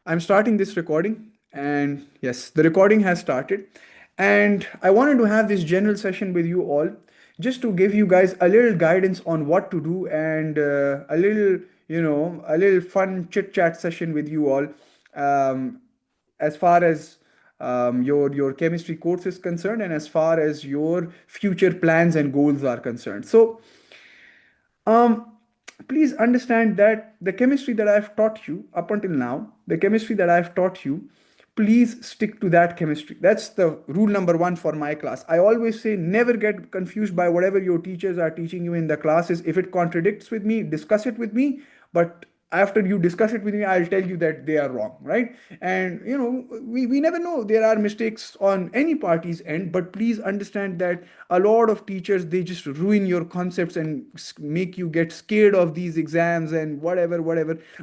I'm starting this recording, and yes, the recording has started. And I wanted to have this general session with you all just to give you guys a little guidance on what to do and a little fun chit chat session with you all um, as far as your chemistry course is concerned and as far as your future plans and goals are concerned. So, um, please understand that the chemistry that I've taught you up until now, the chemistry that I've taught you, please stick to that chemistry. That's the rule number one for my class. I always say never get confused by whatever your teachers are teaching you in the classes. If it contradicts with me, discuss it with me. But after you discuss it with me, I'll tell you that they are wrong, right? And we never know, there are mistakes on any party's end, but please understand that a lot of teachers, they just ruin your concepts and make you get scared of these exams and whatever.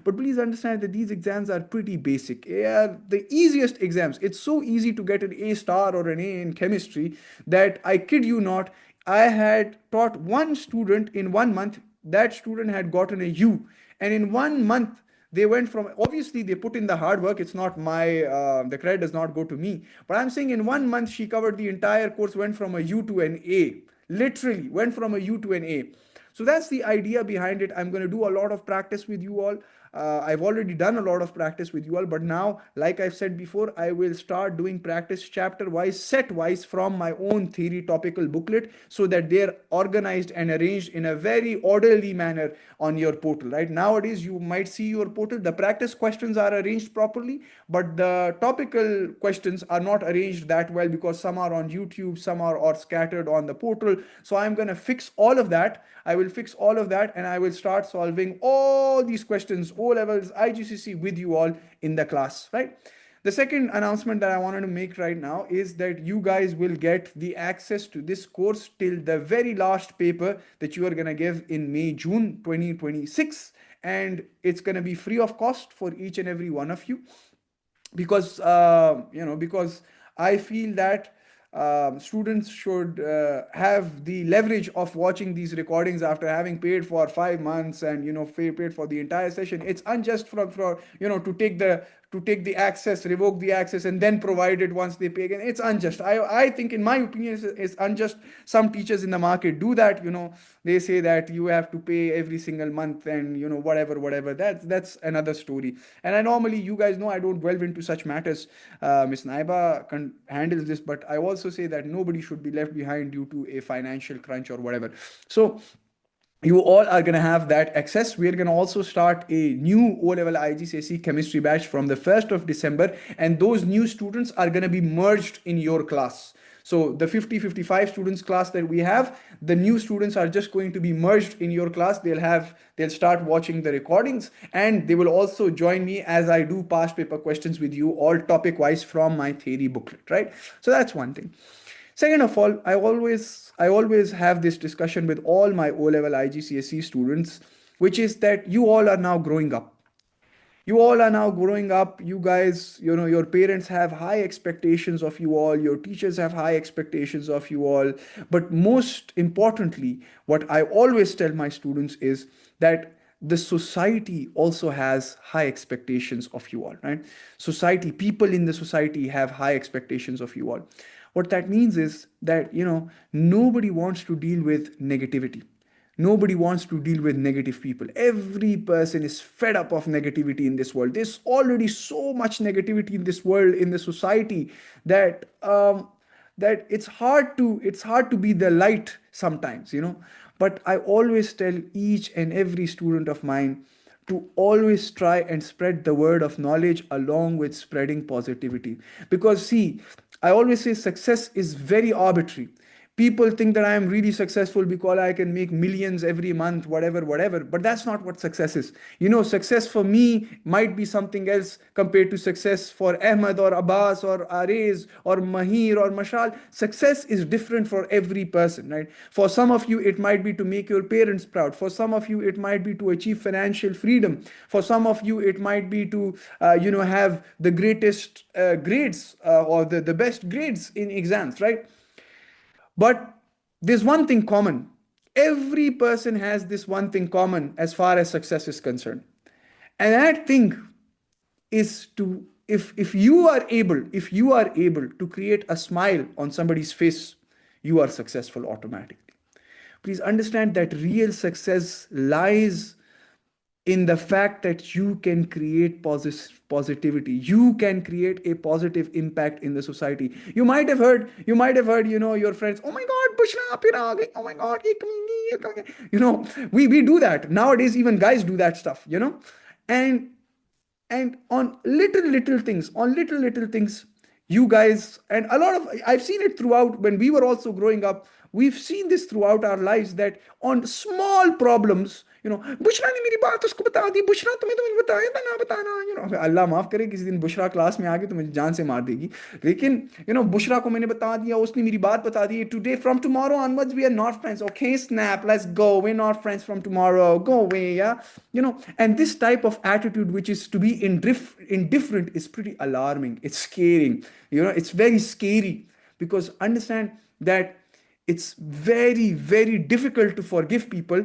But please understand that these exams are pretty basic. They are the easiest exams. It's so easy to get an A star or an A in chemistry that I kid you not, I had taught one student in 1 month. That student had gotten a U, and in 1 month they went from, obviously they put in the hard work. It's not my the credit does not go to me, but I'm saying in 1 month she covered the entire course, went from a U to an A, literally went from a U to an A. So that's the idea behind it. I'm going to do a lot of practice with you all. I've already done a lot of practice with you all, but now, like I've said before, I will start doing practice chapter wise, set wise from my own theory topical booklet so that they're organized and arranged in a very orderly manner on your portal. Right nowadays, you might see your portal, the practice questions are arranged properly, but the topical questions are not arranged that well because some are on YouTube, some are or scattered on the portal. So I'm going to fix all of that. I will fix all of that and I will start solving all these questions, O levels, IGCSE, with you all in the class, right? The second announcement that I wanted to make right now is that you guys will get the access to this course till the very last paper that you are going to give in May, June 2026. And it's going to be free of cost for each and every one of you because I feel that students should have the leverage of watching these recordings after having paid for 5 months and paid for the entire session. It's unjust for to take the access, revoke the access, and then provide it once they pay again. It's unjust. I think, in my opinion, it's unjust. Some teachers in the market do that. They say that you have to pay every single month, and whatever. That's another story. And I normally, you guys know, I don't delve into such matters. Miss Naiba handles this, but I also say that nobody should be left behind due to a financial crunch or whatever. So you all are going to have that access. We are going to also start a new O-level IGCSE chemistry batch from the 1st of December, and those new students are going to be merged in your class. So the 50-55 students class that we have, the new students are just going to be merged in your class. They'll start watching the recordings, and they will also join me as I do past paper questions with you, all topic wise from my theory booklet, right? So that's one thing. Second of all, I always have this discussion with all my O-level IGCSE students, which is that you all are now growing up. You all are now growing up. You guys, your parents have high expectations of you all. Your teachers have high expectations of you all. But most importantly, what I always tell my students is that the society also has high expectations of you all, right? Society, people in the society have high expectations of you all. What that means is that, nobody wants to deal with negativity. Nobody wants to deal with negative people. Every person is fed up of negativity in this world. There's already so much negativity in this world, in the society, that it's hard to be the light sometimes. But I always tell each and every student of mine to always try and spread the word of knowledge along with spreading positivity. Because, see, I always say success is very arbitrary. People think that I am really successful because I can make millions every month, whatever. But that's not what success is. Success for me might be something else compared to success for Ahmed or Abbas or Arez or Mahir or Mashal. Success is different for every person, right? For some of you, it might be to make your parents proud. For some of you, it might be to achieve financial freedom. For some of you, it might be to, have the greatest grades or the best grades in exams, right? But there's one thing common. Every person has this one thing common as far as success is concerned. And that thing is to, if you are able to create a smile on somebody's face, you are successful automatically. Please understand that real success lies in the fact that you can create positivity, you can create a positive impact in the society. You might have heard, your friends, oh my god, Bushra aap here aa gayi, oh my god, ye kamini, ye kamini. We do that nowadays. Even guys do that stuff, and on little things, you guys, and a lot of, I've seen it throughout when we were also growing up. We've seen this throughout our lives, that on small problems, Bushra ने मेरी बात उसको बता दी, बुशरा तुम्हें तो मुझे बताया था ना बताना, अल्लाह माफ करे किसी दिन बुशरा क्लास में आ गई तो मुझे जान से मार देगी, लेकिन बुशरा को मैंने बता दिया, उसने मेरी बात बता दी, today from tomorrow onwards we are not friends, okay snap, let's go, we are not friends from tomorrow, go away, yeah. And this type of attitude, which is to be indifferent, is pretty alarming. It's scaring. It's very scary, because understand that it's very, very difficult to forgive people.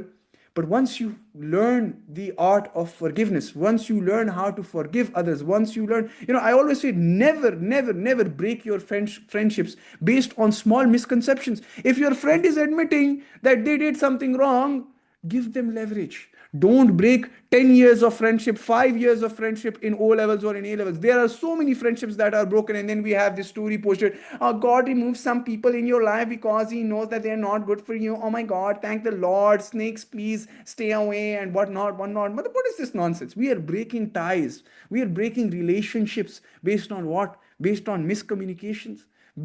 But once you learn the art of forgiveness, once you learn how to forgive others, once you learn, I always say, never, never, never break your friendships based on small misconceptions. If your friend is admitting that they did something wrong, give them leverage. Don't break 10 years of friendship, 5 years of friendship in O levels or in A levels. There are so many friendships that are broken, and then we have this story posted. Oh, God removes some people in your life because He knows that they are not good for you. Oh my God, thank the Lord. Snakes, please stay away, and whatnot, whatnot. But what is this nonsense? We are breaking ties. We are breaking relationships based on what? Based on miscommunications,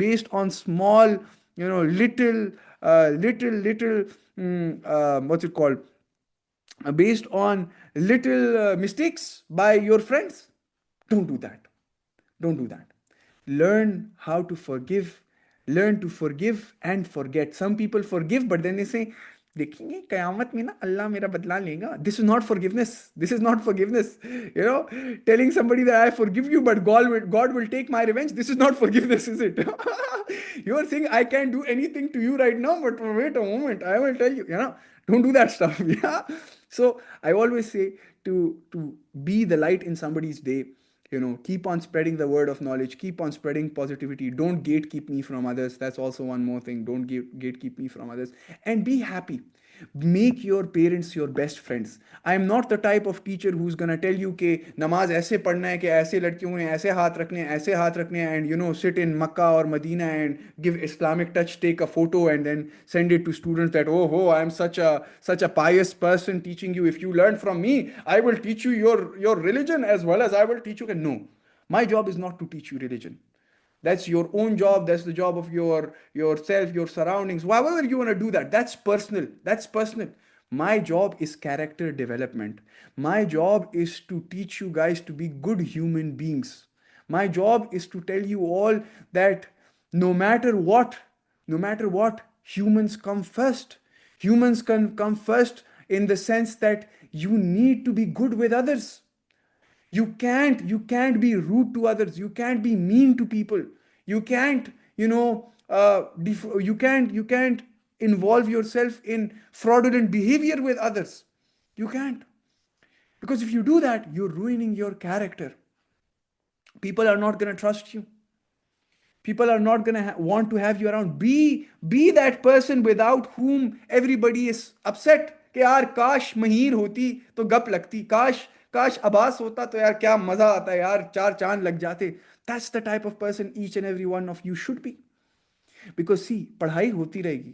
based on small, little, what's it called? Based on little mistakes by your friends. Don't do that. Don't do that. Learn how to forgive. Learn to forgive and forget. Some people forgive, but then they say, देखेंगे कयामत में ना अल्लाह मेरा बदला लेगा. This is not forgiveness. This is not forgiveness. Telling somebody that I forgive you, but God will take my revenge. This is not forgiveness, is it? You are saying I can't do anything to you right now, but wait a moment, I will tell you. Don't do that stuff. Yeah. So I always say, to be the light in somebody's day. Keep on spreading the word of knowledge, keep on spreading positivity. Don't gatekeep me from others. That's also one more thing. Don't gatekeep me from others. And be happy. Make your parents your best friends. I am not the type of teacher who's gonna tell you कि नमाज ऐसे पढ़ना है, कि ऐसे लड़कियों ने ऐसे हाथ रखने हैं, ऐसे हाथ रखने हैं, and sit in Makkah or Medina and give Islamic touch, take a photo and then send it to students that, oh, I am such a pious person teaching you. If you learn from me, I will teach you your religion as well as I will teach you. No, my job is not to teach you religion. That's your own job. That's the job of yourself, your surroundings. However you want to do that, that's personal. That's personal. My job is character development. My job is to teach you guys to be good human beings. My job is to tell you all that no matter what, humans come first. Humans can come first in the sense that you need to be good with others. You can't be rude to others. You can't be mean to people. You can't, you can't involve yourself in fraudulent behavior with others. You can't. Because if you do that, you're ruining your character. People are not going to trust you. People are not going to want to have you around. Be that person without whom everybody is upset. कि यार काश महीर होती तो गप लगती, काश अब्बास होता तो यार क्या मजा आता, यार चार चांद लग जाते. That's the type of person each and every one of you should be. Because see, पढ़ाई होती रहेगी.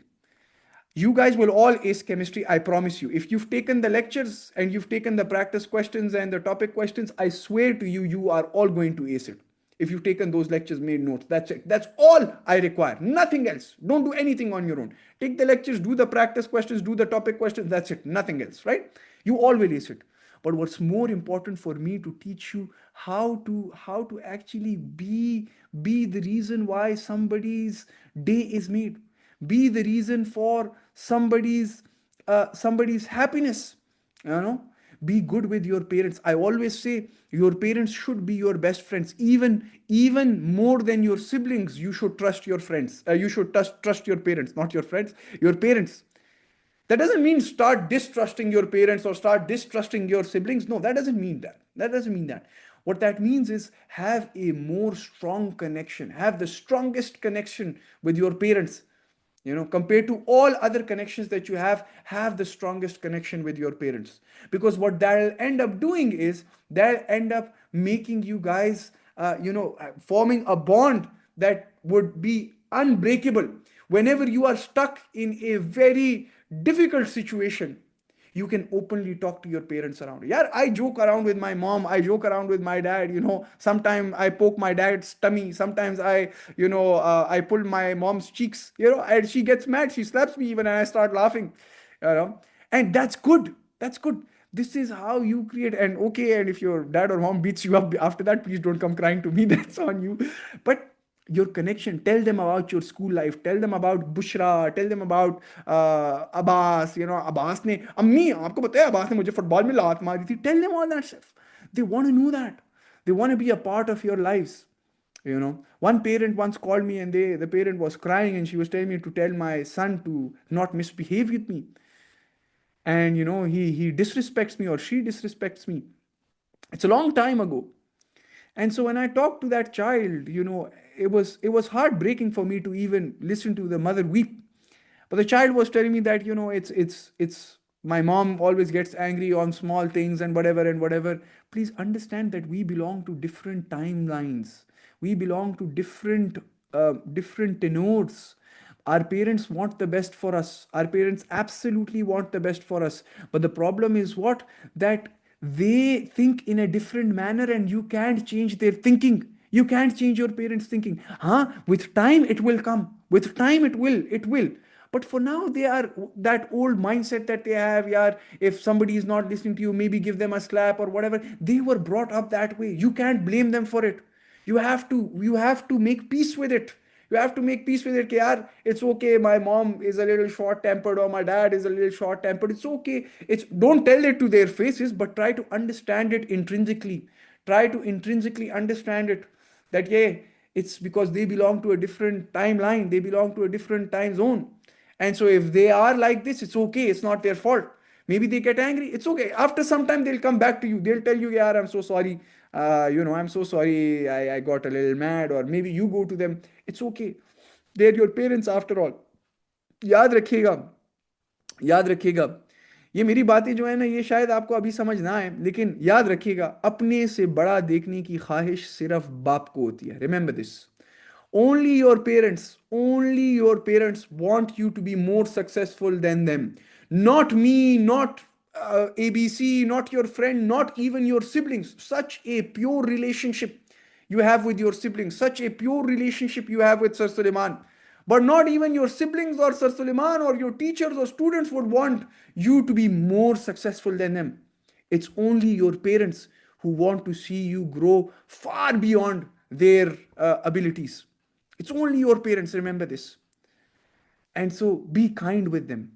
You guys will all ace chemistry, I promise you. If you've taken the lectures and you've taken the practice questions and the topic questions, I swear to you, you are all going to ace it. If you've taken those lectures, made notes, that's it. That's all I require. Nothing else. Don't do anything on your own. Take the lectures, do the practice questions, do the topic questions. That's it. Nothing else, right? You all will ace it. But what's more important for me to teach you how to actually be the reason why somebody's day is made. Be the reason for somebody's happiness. Be good with your parents. I always say your parents should be your best friends. Even more than your siblings, you should trust your friends. You should trust your parents, not your friends, your parents. That doesn't mean start distrusting your parents or start distrusting your siblings. No, that doesn't mean that. That doesn't mean that. What that means is have a more strong connection, have the strongest connection with your parents. Compared to all other connections that you have the strongest connection with your parents. Because what that'll end up doing is that'll end up making you guys, forming a bond that would be unbreakable. Whenever you are stuck in a very difficult situation, you can openly talk to your parents around. Yeah, I joke around with my mom, I joke around with my dad. Sometimes I poke my dad's tummy, sometimes I pull my mom's cheeks, and she gets mad, she slaps me even, and I start laughing. you know and that's good. This is how you create. And okay, and if your dad or mom beats you up after that, please don't come crying to me. That's on you. But your connection, tell them about your school life, tell them about Bushra, tell them about Abbas. Abbas ne अम्मी आपको पता है अब्बास ने मुझे football में लात मारी थी. Tell them all that stuff. They want to know that. They want to be a part of your lives. One parent once called me, and the parent was crying, and she was telling me to tell my son to not misbehave with me. And he disrespects me, or she disrespects me. It's a long time ago. And so when I talked to that child, it was heartbreaking for me to even listen to the mother weep. But the child was telling me that it's my mom always gets angry on small things and whatever and whatever. Please understand that we belong to different timelines. We belong to different tenors. Our parents want the best for us. Our parents absolutely want the best for us. But the problem is what? That they think in a different manner, and you can't change their thinking. You can't change your parents' thinking. Huh? With time it will come. With time it will. But for now, they are that old mindset that they have. Yeah, if somebody is not listening to you, maybe give them a slap or whatever. They were brought up that way. You can't blame them for it. You have to make peace with it. You have to make peace with it. Yaar, it's okay. My mom is a little short tempered, or my dad is a little short tempered. It's okay. Don't tell it to their faces, but try to understand it intrinsically. Try to intrinsically understand it. That yeah, it's because they belong to a different timeline. They belong to a different time zone. And so if they are like this, it's okay. It's not their fault. Maybe they get angry. It's okay. After some time, they'll come back to you. They'll tell you, yeah, I'm so sorry. I'm so sorry. I got a little mad. Or maybe you go to them. It's okay. They're your parents after all. याद रखिएगा. याद रखिएगा. ये मेरी बातें जो है ना, ये शायद आपको अभी समझ ना आए, लेकिन याद रखिएगा, अपने से बड़ा देखने की ख्वाहिश सिर्फ बाप को होती है. Remember this. Only your parents want you to be more successful than them. Not me, not ABC, not your friend, not even your siblings. Such a pure relationship you have with your siblings, such a pure relationship you have with Sir Suleiman. But not even your siblings or Sir Suleiman or your teachers or students would want you to be more successful than them. It's only your parents who want to see you grow far beyond their abilities. It's only your parents, remember this. And so be kind with them.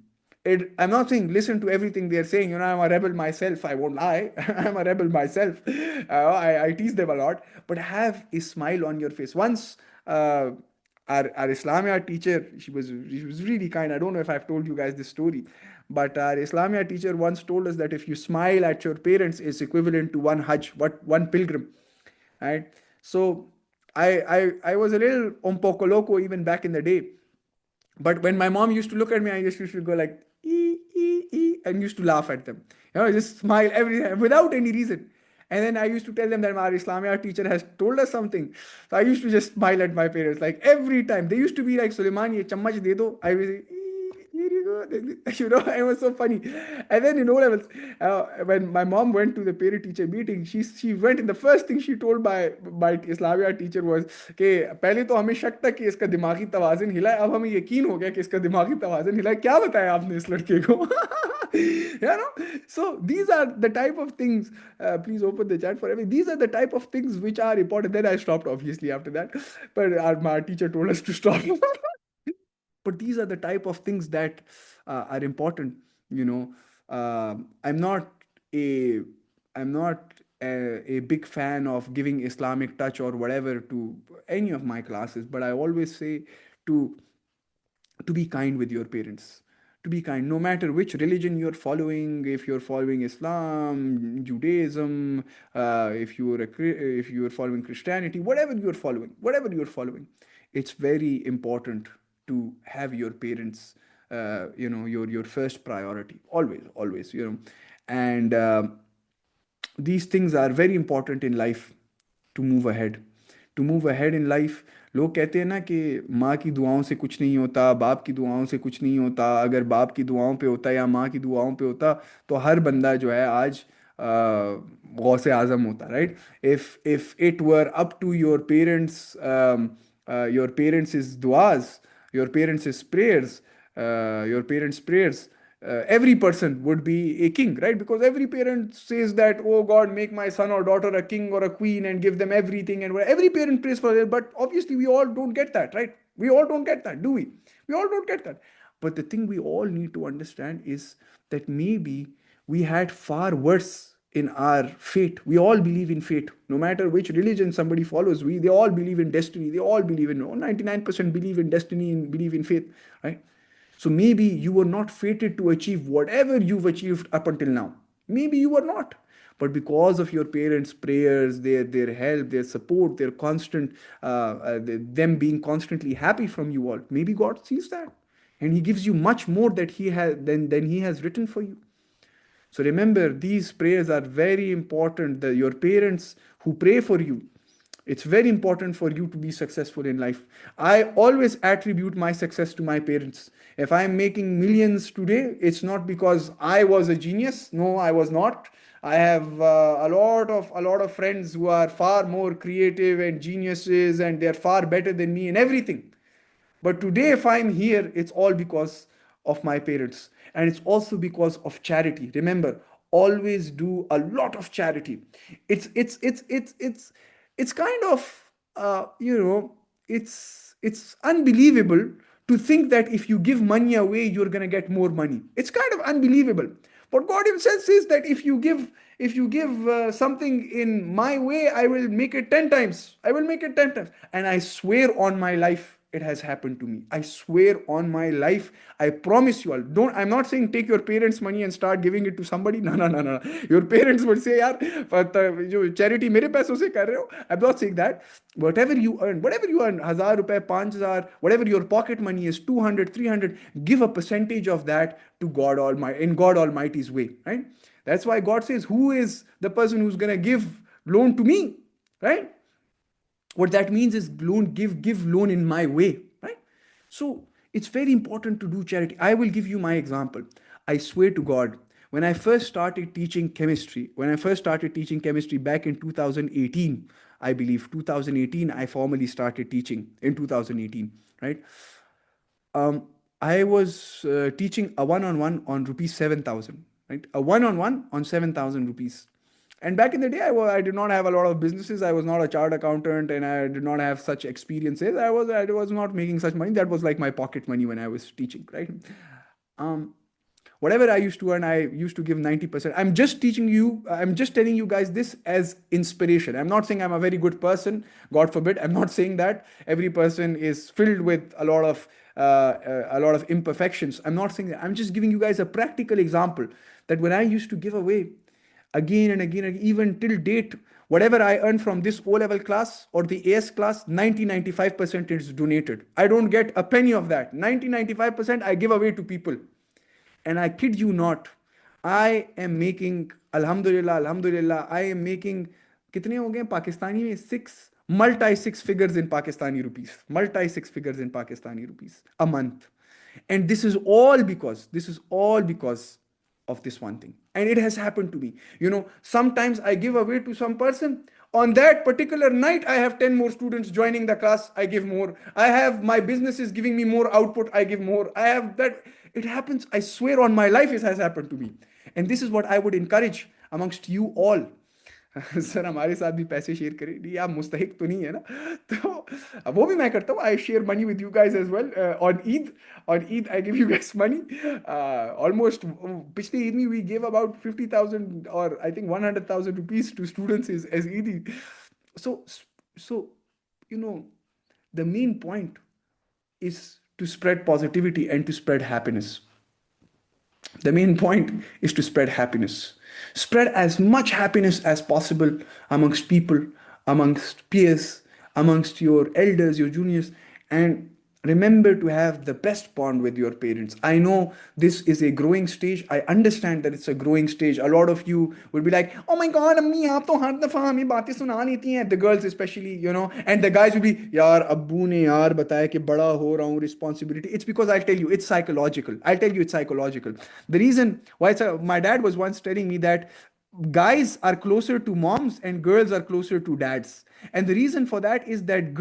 I'm not saying listen to everything they're saying. I'm a rebel myself. I won't lie. I'm a rebel myself. I tease them a lot. But have a smile on your face. Once, our Islamia teacher, she was really kind. I don't know if I've told you guys this story, but our Islamia teacher once told us that if you smile at your parents is equivalent to one Hajj, one pilgrim, right? So I was a little un poco loco even back in the day. But when my mom used to look at me, I just used to go like, and used to laugh at them. Just smile every time without any reason. And then I used to tell them that our Islamia teacher has told us something. So I used to just smile at my parents like every time. They used to be like, Suleiman, ye chammach de do. I was like, here you go. It was so funny. And then in O levels, when my mom went to the parent teacher meeting, she went, and the first thing she told my Islamia teacher was कि पहले तो हमें शक था कि इसका दिमागी तवाज़ुन हिला है, अब हमें यकीन हो गया कि इसका दिमागी तवाज़ुन हिला है. क्या बताया आपने इस लड़के को? So these are the type of things. Please open the chat for every. These are the type of things which are important. Then I stopped obviously after that, but my teacher told us to stop. But these are the type of things that are important. you know I'm not a I'm not a big fan of giving Islamic touch or whatever to any of my classes, but I always say to to be kind with your parents, to be kind, no matter which religion you're following. If you're following Islam, Judaism, if you're following Christianity, whatever you're following, it's very important to have your parents, your first priority, always, and these things are very important in life to move ahead. To move ahead in life, लोग कहते हैं ना कि माँ की दुआओं से कुछ नहीं होता, बाप की दुआओं से कुछ नहीं होता। अगर बाप की दुआओं पे होता या माँ की दुआओं पे होता तो हर बंदा जो है आज गौसे आजम होता, right? If it were up to your parents is दुआज, your parents' prayers, your parents' prayers, every person would be a king, right? Because every parent says that, oh God, make my son or daughter a king or a queen and give them everything. And every parent prays for it. But obviously, we all don't get that, right? We all don't get that, do we? We all don't get that. But the thing we all need to understand is that maybe we had far worse in our fate. We all believe in fate. No matter which religion somebody follows, they all believe in destiny. They all believe in, 99% believe in destiny and believe in faith, right? So maybe you were not fated to achieve whatever you've achieved up until now. Maybe you were not. But because of your parents' prayers, their help, their support, their constant, them being constantly happy from you all, maybe God sees that, and He gives you much more that He has than He has written for you. So remember, these prayers are very important. Your parents who pray for you, it's very important for you to be successful in life. I always attribute my success to my parents. If I'm making millions today, it's not because I was a genius. No, I was not. I have a lot of friends who are far more creative and geniuses, and they're far better than me in everything. But today, if I'm here, it's all because of my parents. And it's also because of charity. Remember, always do a lot of charity. It's it's it's it's it's it's kind of it's unbelievable to think that if you give money away, you're gonna get more money. It's kind of unbelievable. But God Himself says that if you give something in my way, I will make it 10 times. I will make it 10 times, and I swear on my life, it has happened to me. I swear on my life. I promise you all. Don't. I'm not saying take your parents' money and start giving it to somebody. No, no, no, no. Your parents would say, "यार, जो charity मेरे पैसों से कर रहे हो." I'm not saying that. Whatever you earn, 1,000 रुपए, 5,000, whatever your pocket money is, 200, 300, give a percentage of that to God Almighty in God Almighty's way, right? That's why God says, "Who is the person who's gonna give loan to me?" Right? What that means is give loan in my way, right? So it's very important to do charity. I will give you my example. I swear to God, when I first started teaching chemistry back in 2018, I believe 2018, I formally started teaching in 2018, right? um, I was teaching a one-on-one on rupees 7,000, right? A one-on-one on 7,000 rupees. And back in the day, I did not have a lot of businesses. I was not a chartered accountant, and I did not have such experiences. I was not making such money. That was like my pocket money when I was teaching, right? Um, Whatever I used to earn, I used to give 90%. I'm just telling you guys this as inspiration. I'm not saying I'm a very good person, God forbid. I'm not saying that. Every person is filled with a lot of imperfections. I'm not saying that. I'm just giving you guys a practical example that when I used to give away again and again, and even till date, whatever I earn from this O level class or the AS class, 90-95% is donated. I don't get a penny of that. 90-95% I give away to people. And I kid you not, I am making, alhamdulillah, alhamdulillah, I am making, कितने हो गए पाकिस्तानी में, multi six figures in Pakistani rupees, multi six figures in Pakistani rupees a month. And this is all because of this one thing. And it has happened to me. Sometimes I give away to some person. On that particular night, I have 10 more students joining the class. I give more. I have my business is giving me more output. I give more. I have that. It happens. I swear on my life, it has happened to me. And this is what I would encourage amongst you all. Sir हमारे साथ भी पैसे share करें, नहीं आप मुस्तहिक तो नहीं है ना? तो अब वो भी मैं करता हूँ. I share money with you guys as well. On Eid I give you guys money. Almost पिछले ईद में वी गिव अबाउट 50,000 और I think 100,000 rupees to students is as ईदी. So you know the main point is to spread positivity and to spread happiness. The main point is to spread happiness. Spread as much happiness as possible amongst people, amongst peers, amongst your elders, your juniors, and remember to have the best bond with your parents. I know this is a growing stage. I understand that it's a growing stage. A lot of you would be like, oh my god, ammi, aap to har dafa hमें बातें सुना लेती हैं. The girls especially, and the guys will be, यार अब्बू ने यार बताया कि बड़ा हो रहा हूँ, responsibility. It's because I'll tell you, it's psychological. I'll tell you, it's psychological. The reason why my dad was once telling me that guys are closer to moms and girls are closer to dads, and the reason for that is that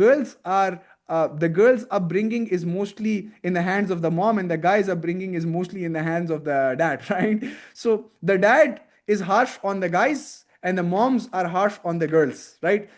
the girls' upbringing is mostly in the hands of the mom, and the guys' upbringing is mostly in the hands of the dad, right? So the dad is harsh on the guys, and the moms are harsh on the girls, right?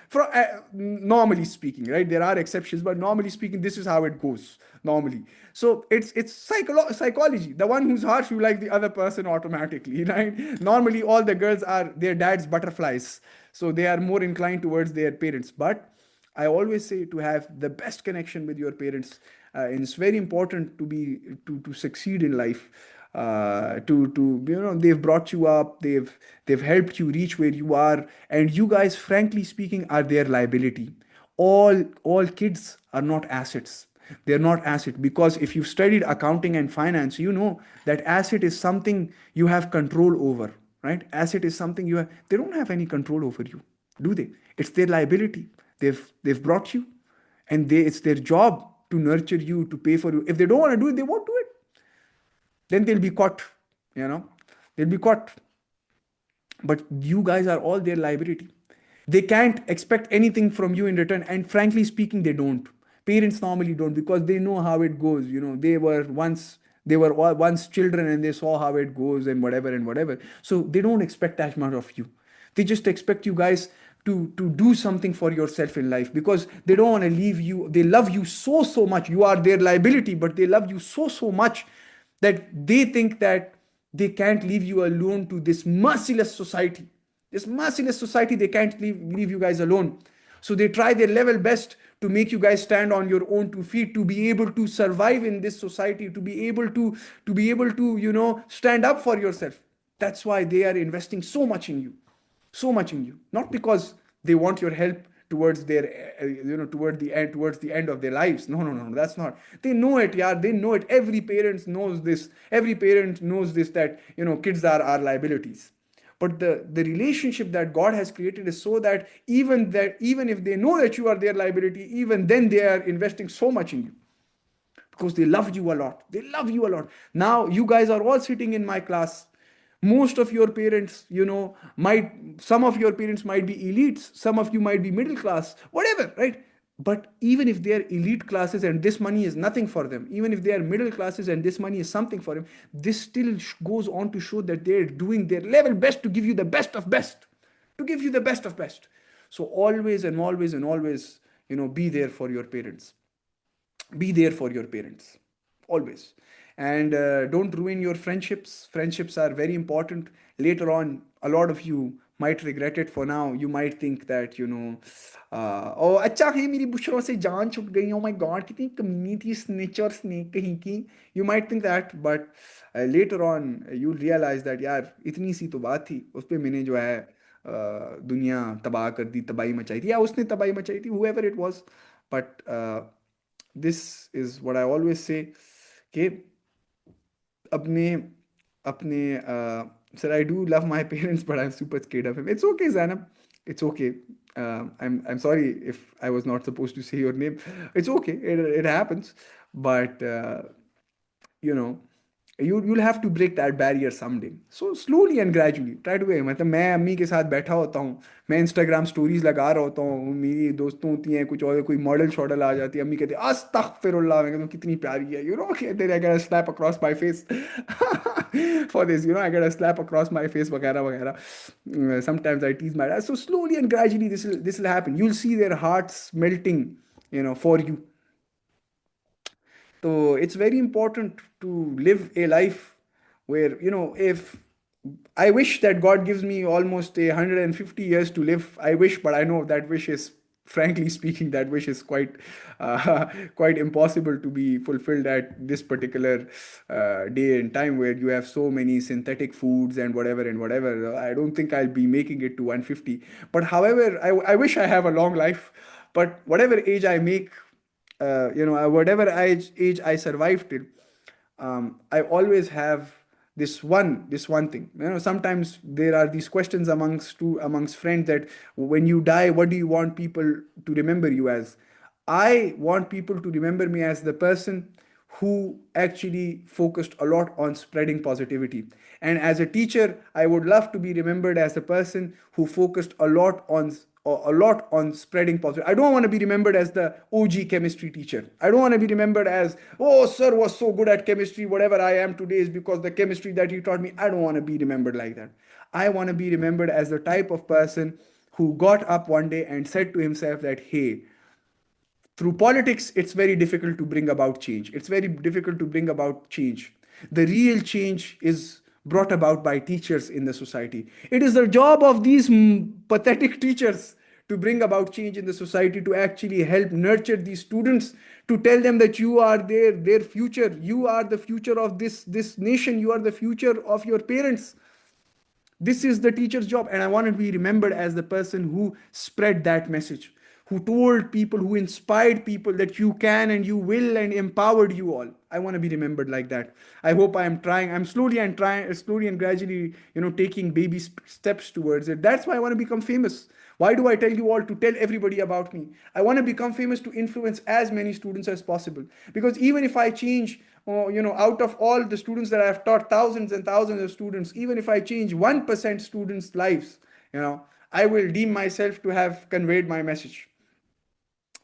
Normally speaking, right? There are exceptions, but normally speaking, this is how it goes normally. So it's psychology. The one who's harsh, you like the other person automatically, right? Normally, all the girls are their dad's butterflies, so they are more inclined towards their parents. But I always say to have the best connection with your parents. And it's very important to succeed in life. They've brought you up, they've helped you reach where you are, and you guys, frankly speaking, are their liability. All kids are not assets. They're not asset, because if you've studied accounting and finance, you know that asset is something you have control over, right? Asset is something they don't have any control over you, do they? It's their liability. They've brought you, and it's their job to nurture you, to pay for you. If they don't want to do it, they won't do it. Then they'll be caught, you know, they'll be caught. But you guys are all their liability. They can't expect anything from you in return, and frankly speaking, they don't. Parents normally don't, because they know how it goes. They were once children, and they saw how it goes, and whatever. So they don't expect as much of you. They just expect you guys to do something for yourself in life, because they don't want to leave you. They love you so much. You are their liability, but they love you so much that they think that they can't leave you alone to this merciless society. This merciless society, they can't leave you guys alone. So they try their level best to make you guys stand on your own two feet, to be able to survive in this society, to be able to stand up for yourself. That's why they are investing so much in you, not because they want your help towards their towards the end of their lives. No, that's not. They know it, yeah, they know it. Every parent knows this that kids are our liabilities. But the relationship that God has created is so that even if they know that you are their liability, even then they are investing so much in you, because they love you a lot. They love you a lot. Now you guys are all sitting in my class. Most of your parents, might some of your parents might be elites, some of you might be middle class, whatever, right? But even if they are elite classes and this money is nothing for them, even if they are middle classes and this money is something for them, this still goes on to show that they're doing their level best to give you the best of best, to give you the best of best. So always and always and always, be there for your parents. Be there for your parents, always. And don't ruin your friendships are very important. Later on, a lot of you might regret it. For now, you might think that oh अच्छा है मेरी बुशरों से जान छुट गई, oh my god कितनी कमीनी थी, snitch और snake कहीं की. You might think that, but later on you'll realize that यार इतनी सी तो बात थी, उस पे मैंने जो है दुनिया तबाह कर दी, तबाही मचाई थी, या उसने तबाही मचाई थी, whoever it was. But this is what I always say, कि अपने अपने sir, I do love my parents, but I'm super scared of him. It's okay, Zainab. It's okay. I'm sorry if I was not supposed to say your name. It's okay. It happens. But you know you'll have to break that barrier someday. So slowly and gradually try to. मतलब मैं अम्मी के साथ बैठा होता हूँ, मैं Instagram stories लगा रहा होता हूँ, मेरी दोस्तों होती हैं कुछ, और कोई मॉडल शॉडल आ जाती है, अम्मी कहती है अस्तगफिरुल्लाह, मैं कहता हूँ कितनी प्यारी है, कहते हैं, I get a slap across my face for this, I get a slap across my face वगैरह वगैरह. Sometimes I tease my dad. So slowly and gradually this will happen. You'll see their hearts melting, for you. So it's very important to live a life where, if I wish that God gives me almost 150 years to live, I wish, but I know that wish is frankly speaking, that wish is quite quite impossible to be fulfilled at this particular day and time, where you have so many synthetic foods and whatever and whatever. I don't think I'll be making it to 150. But however, I wish I have a long life. But whatever age I make, whatever age I survive till, I always have this one thing. Sometimes there are these questions amongst friends, that when you die, what do you want people to remember you as? I want people to remember me as the person who actually focused a lot on spreading positivity. And as a teacher, I would love to be remembered as a person who focused a lot on spreading positive. I don't want to be remembered as the OG chemistry teacher. I don't want to be remembered as, oh, sir was so good at chemistry. Whatever I am today is because the chemistry that he taught me. I don't want to be remembered like that. I want to be remembered as the type of person who got up one day and said to himself that, hey, through politics, it's very difficult to bring about change. It's very difficult to bring about change. The real change is brought about by teachers in the society. It is the job of these pathetic teachers to bring about change in the society, to actually help nurture these students, to tell them that you are their future. You are the future of this nation. You are the future of your parents. This is the teacher's job. And I want to be remembered as the person who spread that message, who told people, who inspired people that you can and you will, and empowered you all. I want to be remembered like that. I hope I am trying. I'm slowly and gradually, taking baby steps towards it. That's why I want to become famous. Why do I tell you all to tell everybody about me? I want to become famous to influence as many students as possible. Because even if I change, out of all the students that I have taught, thousands and thousands of students, even if I change 1% students' lives, I will deem myself to have conveyed my message.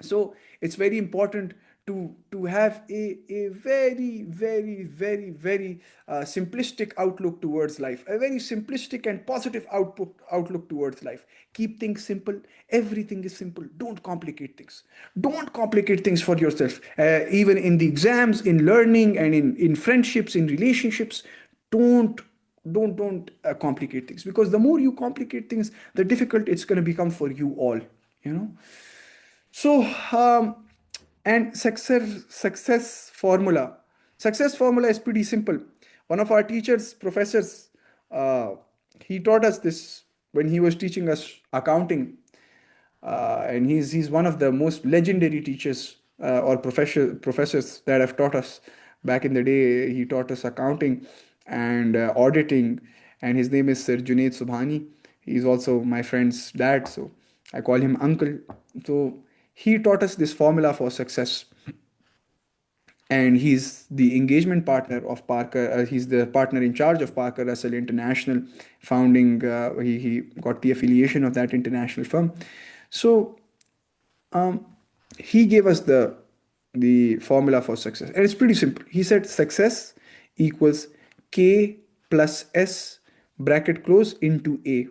So it's very important to have a very, very, very, very simplistic outlook towards life, a very simplistic and positive outlook towards life. Keep things simple. Everything is simple. Don't complicate things. Don't complicate things for yourself. Even in the exams, in learning, and in friendships, in relationships, don't don't complicate things, because the more you complicate things, the difficult it's going to become for you all. you know so, and success formula is pretty simple. One of our teachers, professors, uh, he taught us this when he was teaching us accounting, and he's one of the most legendary teachers, or professors that have taught us. Back in the day, he taught us accounting and auditing, and his name is Sir Junaid Subhani. He's also my friend's dad, so I call him uncle. So he taught us this formula for success, and he's the engagement partner of Parker. He's the partner in charge of Parker Russell International, founding. He got the affiliation of that international firm. So um, he gave us the formula for success, and it's pretty simple. He said success equals K plus S bracket close into A,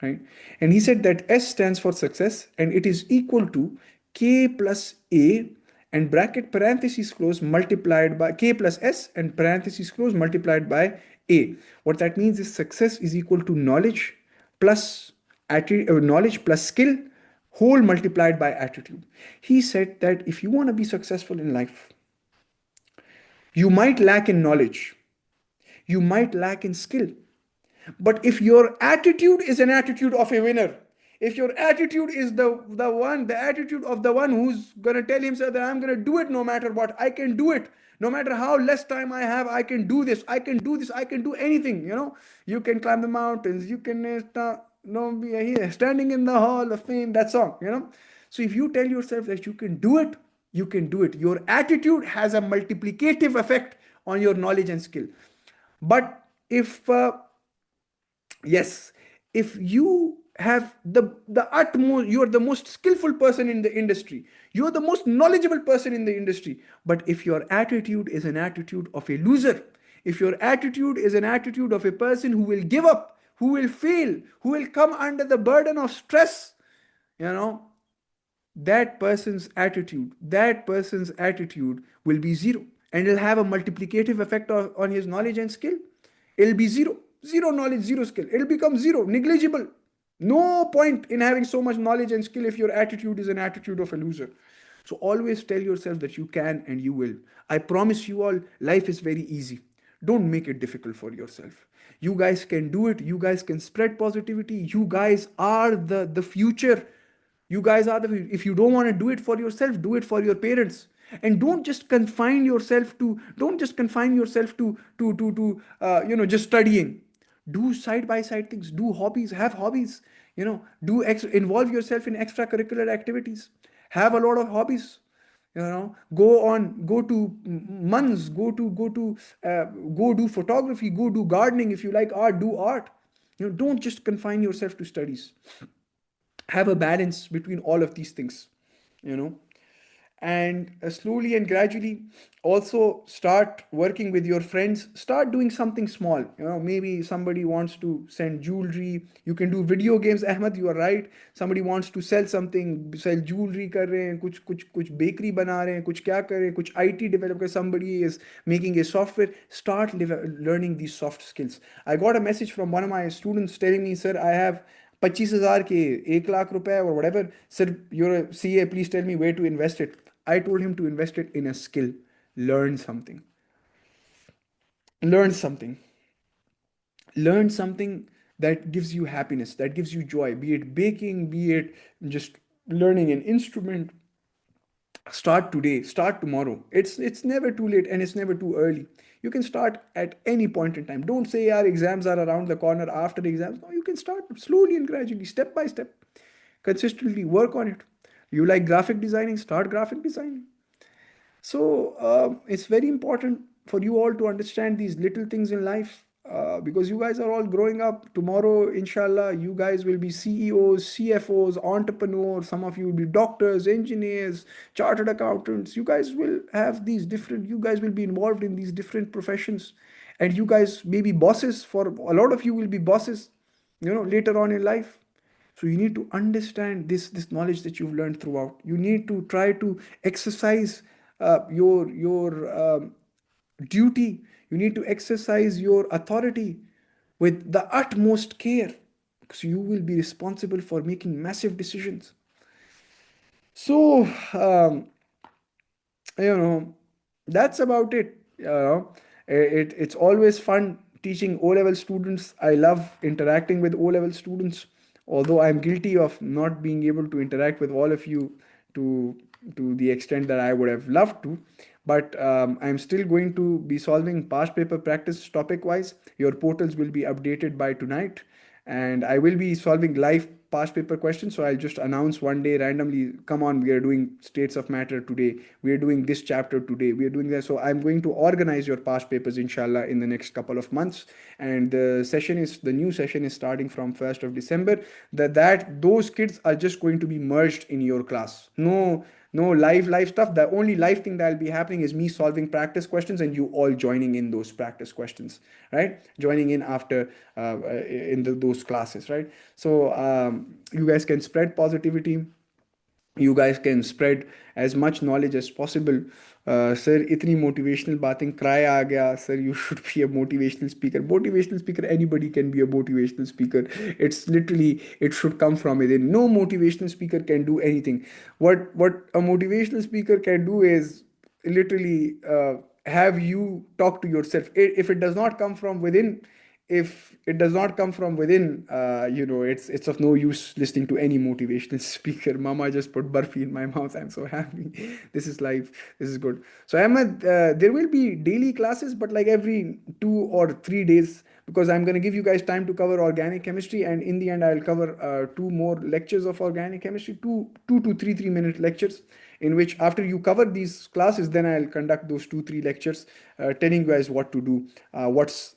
right? And he said that S stands for success, and it is equal to K plus A and bracket parentheses close multiplied by K plus S and parentheses close multiplied by A. What that means is success is equal to plus knowledge plus skill whole multiplied by attitude. He said that if you want to be successful in life, you might lack in knowledge, you might lack in skill, but if your attitude is an attitude of a winner, if your attitude is the attitude of the one who's gonna tell himself that I'm gonna do it no matter what, I can do it, no matter how less time I have, I can do this, I can do this, I can do anything. You can climb the mountains, you can no, be here standing in the hall of fame. That song. So if you tell yourself that you can do it, you can do it. Your attitude has a multiplicative effect on your knowledge and skill. But if yes, if you have the utmost, you're the most skillful person in the industry, you're the most knowledgeable person in the industry, but if your attitude is an attitude of a loser, if your attitude is an attitude of a person who will give up, who will fail, who will come under the burden of stress, you know that person's attitude will be zero, and it'll have a multiplicative effect on his knowledge and skill. It'll be zero. Zero knowledge, zero skill. It'll become zero, negligible. No point in having so much knowledge and skill if your attitude is an attitude of a loser. So always tell yourself that you can and you will. I promise you all, life is very easy. Don't make it difficult for yourself. You guys can do it. You guys can spread positivity. You guys are the future. You guys are the, if you don't want to do it for yourself, do it for your parents. And don't just confine yourself to just studying. Do side by side things, do hobbies, have hobbies, involve yourself in extracurricular activities, have a lot of hobbies, go to months, go do photography, go do gardening. If you like art, do art. Don't just confine yourself to studies. Have a balance between all of these things, you know and slowly and gradually also start working with your friends. Start doing something small. Maybe somebody wants to send jewelry, you can do video games. Ahmed, you are right. Somebody wants to sell something, sell jewelry कर रहे हैं, कुछ bakery बना रहे हैं, कुछ क्या कर रहे हैं, कुछ IT develop कर, somebody is making a software. Start learning these soft skills. I got a message from one of my students telling me, sir, I have 25,000 के 1 लाख रुपए or whatever. Sir, you're a CA, please tell me where to invest it. I told him to invest it in a skill. Learn something. Learn something. Learn something that gives you happiness, that gives you joy, be it baking, be it just learning an instrument. Start today, start tomorrow. It's never too late and it's never too early. You can start at any point in time. Don't say our exams are around the corner after the exams. No, you can start slowly and gradually, step by step. Consistently work on it. You like graphic designing, start graphic designing. So it's very important for you all to understand these little things in life, because you guys are all growing up. Tomorrow, inshallah, you guys will be CEOs, CFOs, entrepreneurs. Some of you will be doctors, engineers, chartered accountants. You guys will be involved in these different professions. And you guys may be bosses. For a lot of you will be bosses, later on in life. So you need to understand this knowledge that you've learned throughout. You need to try to exercise your duty. You need to exercise your authority with the utmost care, because you will be responsible for making massive decisions. So you know that's about it. It's always fun teaching O level students. I love interacting with O level students, although I'm guilty of not being able to interact with all of you to the extent that I would have loved to. But I'm still going to be solving past paper practice topic wise. Your portals will be updated by tonight, and I will be solving live past paper questions. So I'll just announce one day randomly, come on, we are doing states of matter today, we are doing this chapter today, we are doing that. So I'm going to organize your past papers, inshallah, in the next couple of months. And the new session is starting from 1st of December. That those kids are just going to be merged in your class. No live stuff. The only live thing that will be happening is me solving practice questions and you all joining in those practice questions, right? Joining in after those classes, right? So you guys can spread positivity. You guys can spread as much knowledge as possible. Sir, इतनी motivational बातें cry आ गया. Sir, you should be a motivational speaker. Motivational speaker, anybody can be a motivational speaker. It's literally, it should come from within. No motivational speaker can do anything. What a motivational speaker can do is literally have you talk to yourself. If it does not come from within, if it does not come from within, it's of no use listening to any motivational speaker. Mama just put barfi in my mouth. I'm so happy. This is life. This is good. So Ahmed, there will be daily classes, but like every 2 or 3 days, because I'm going to give you guys time to cover organic chemistry, and in the end, I'll cover two more lectures of organic chemistry, two to 3 minute lectures, in which after you cover these classes, then I'll conduct those 2 3 lectures, telling you guys what to do, what's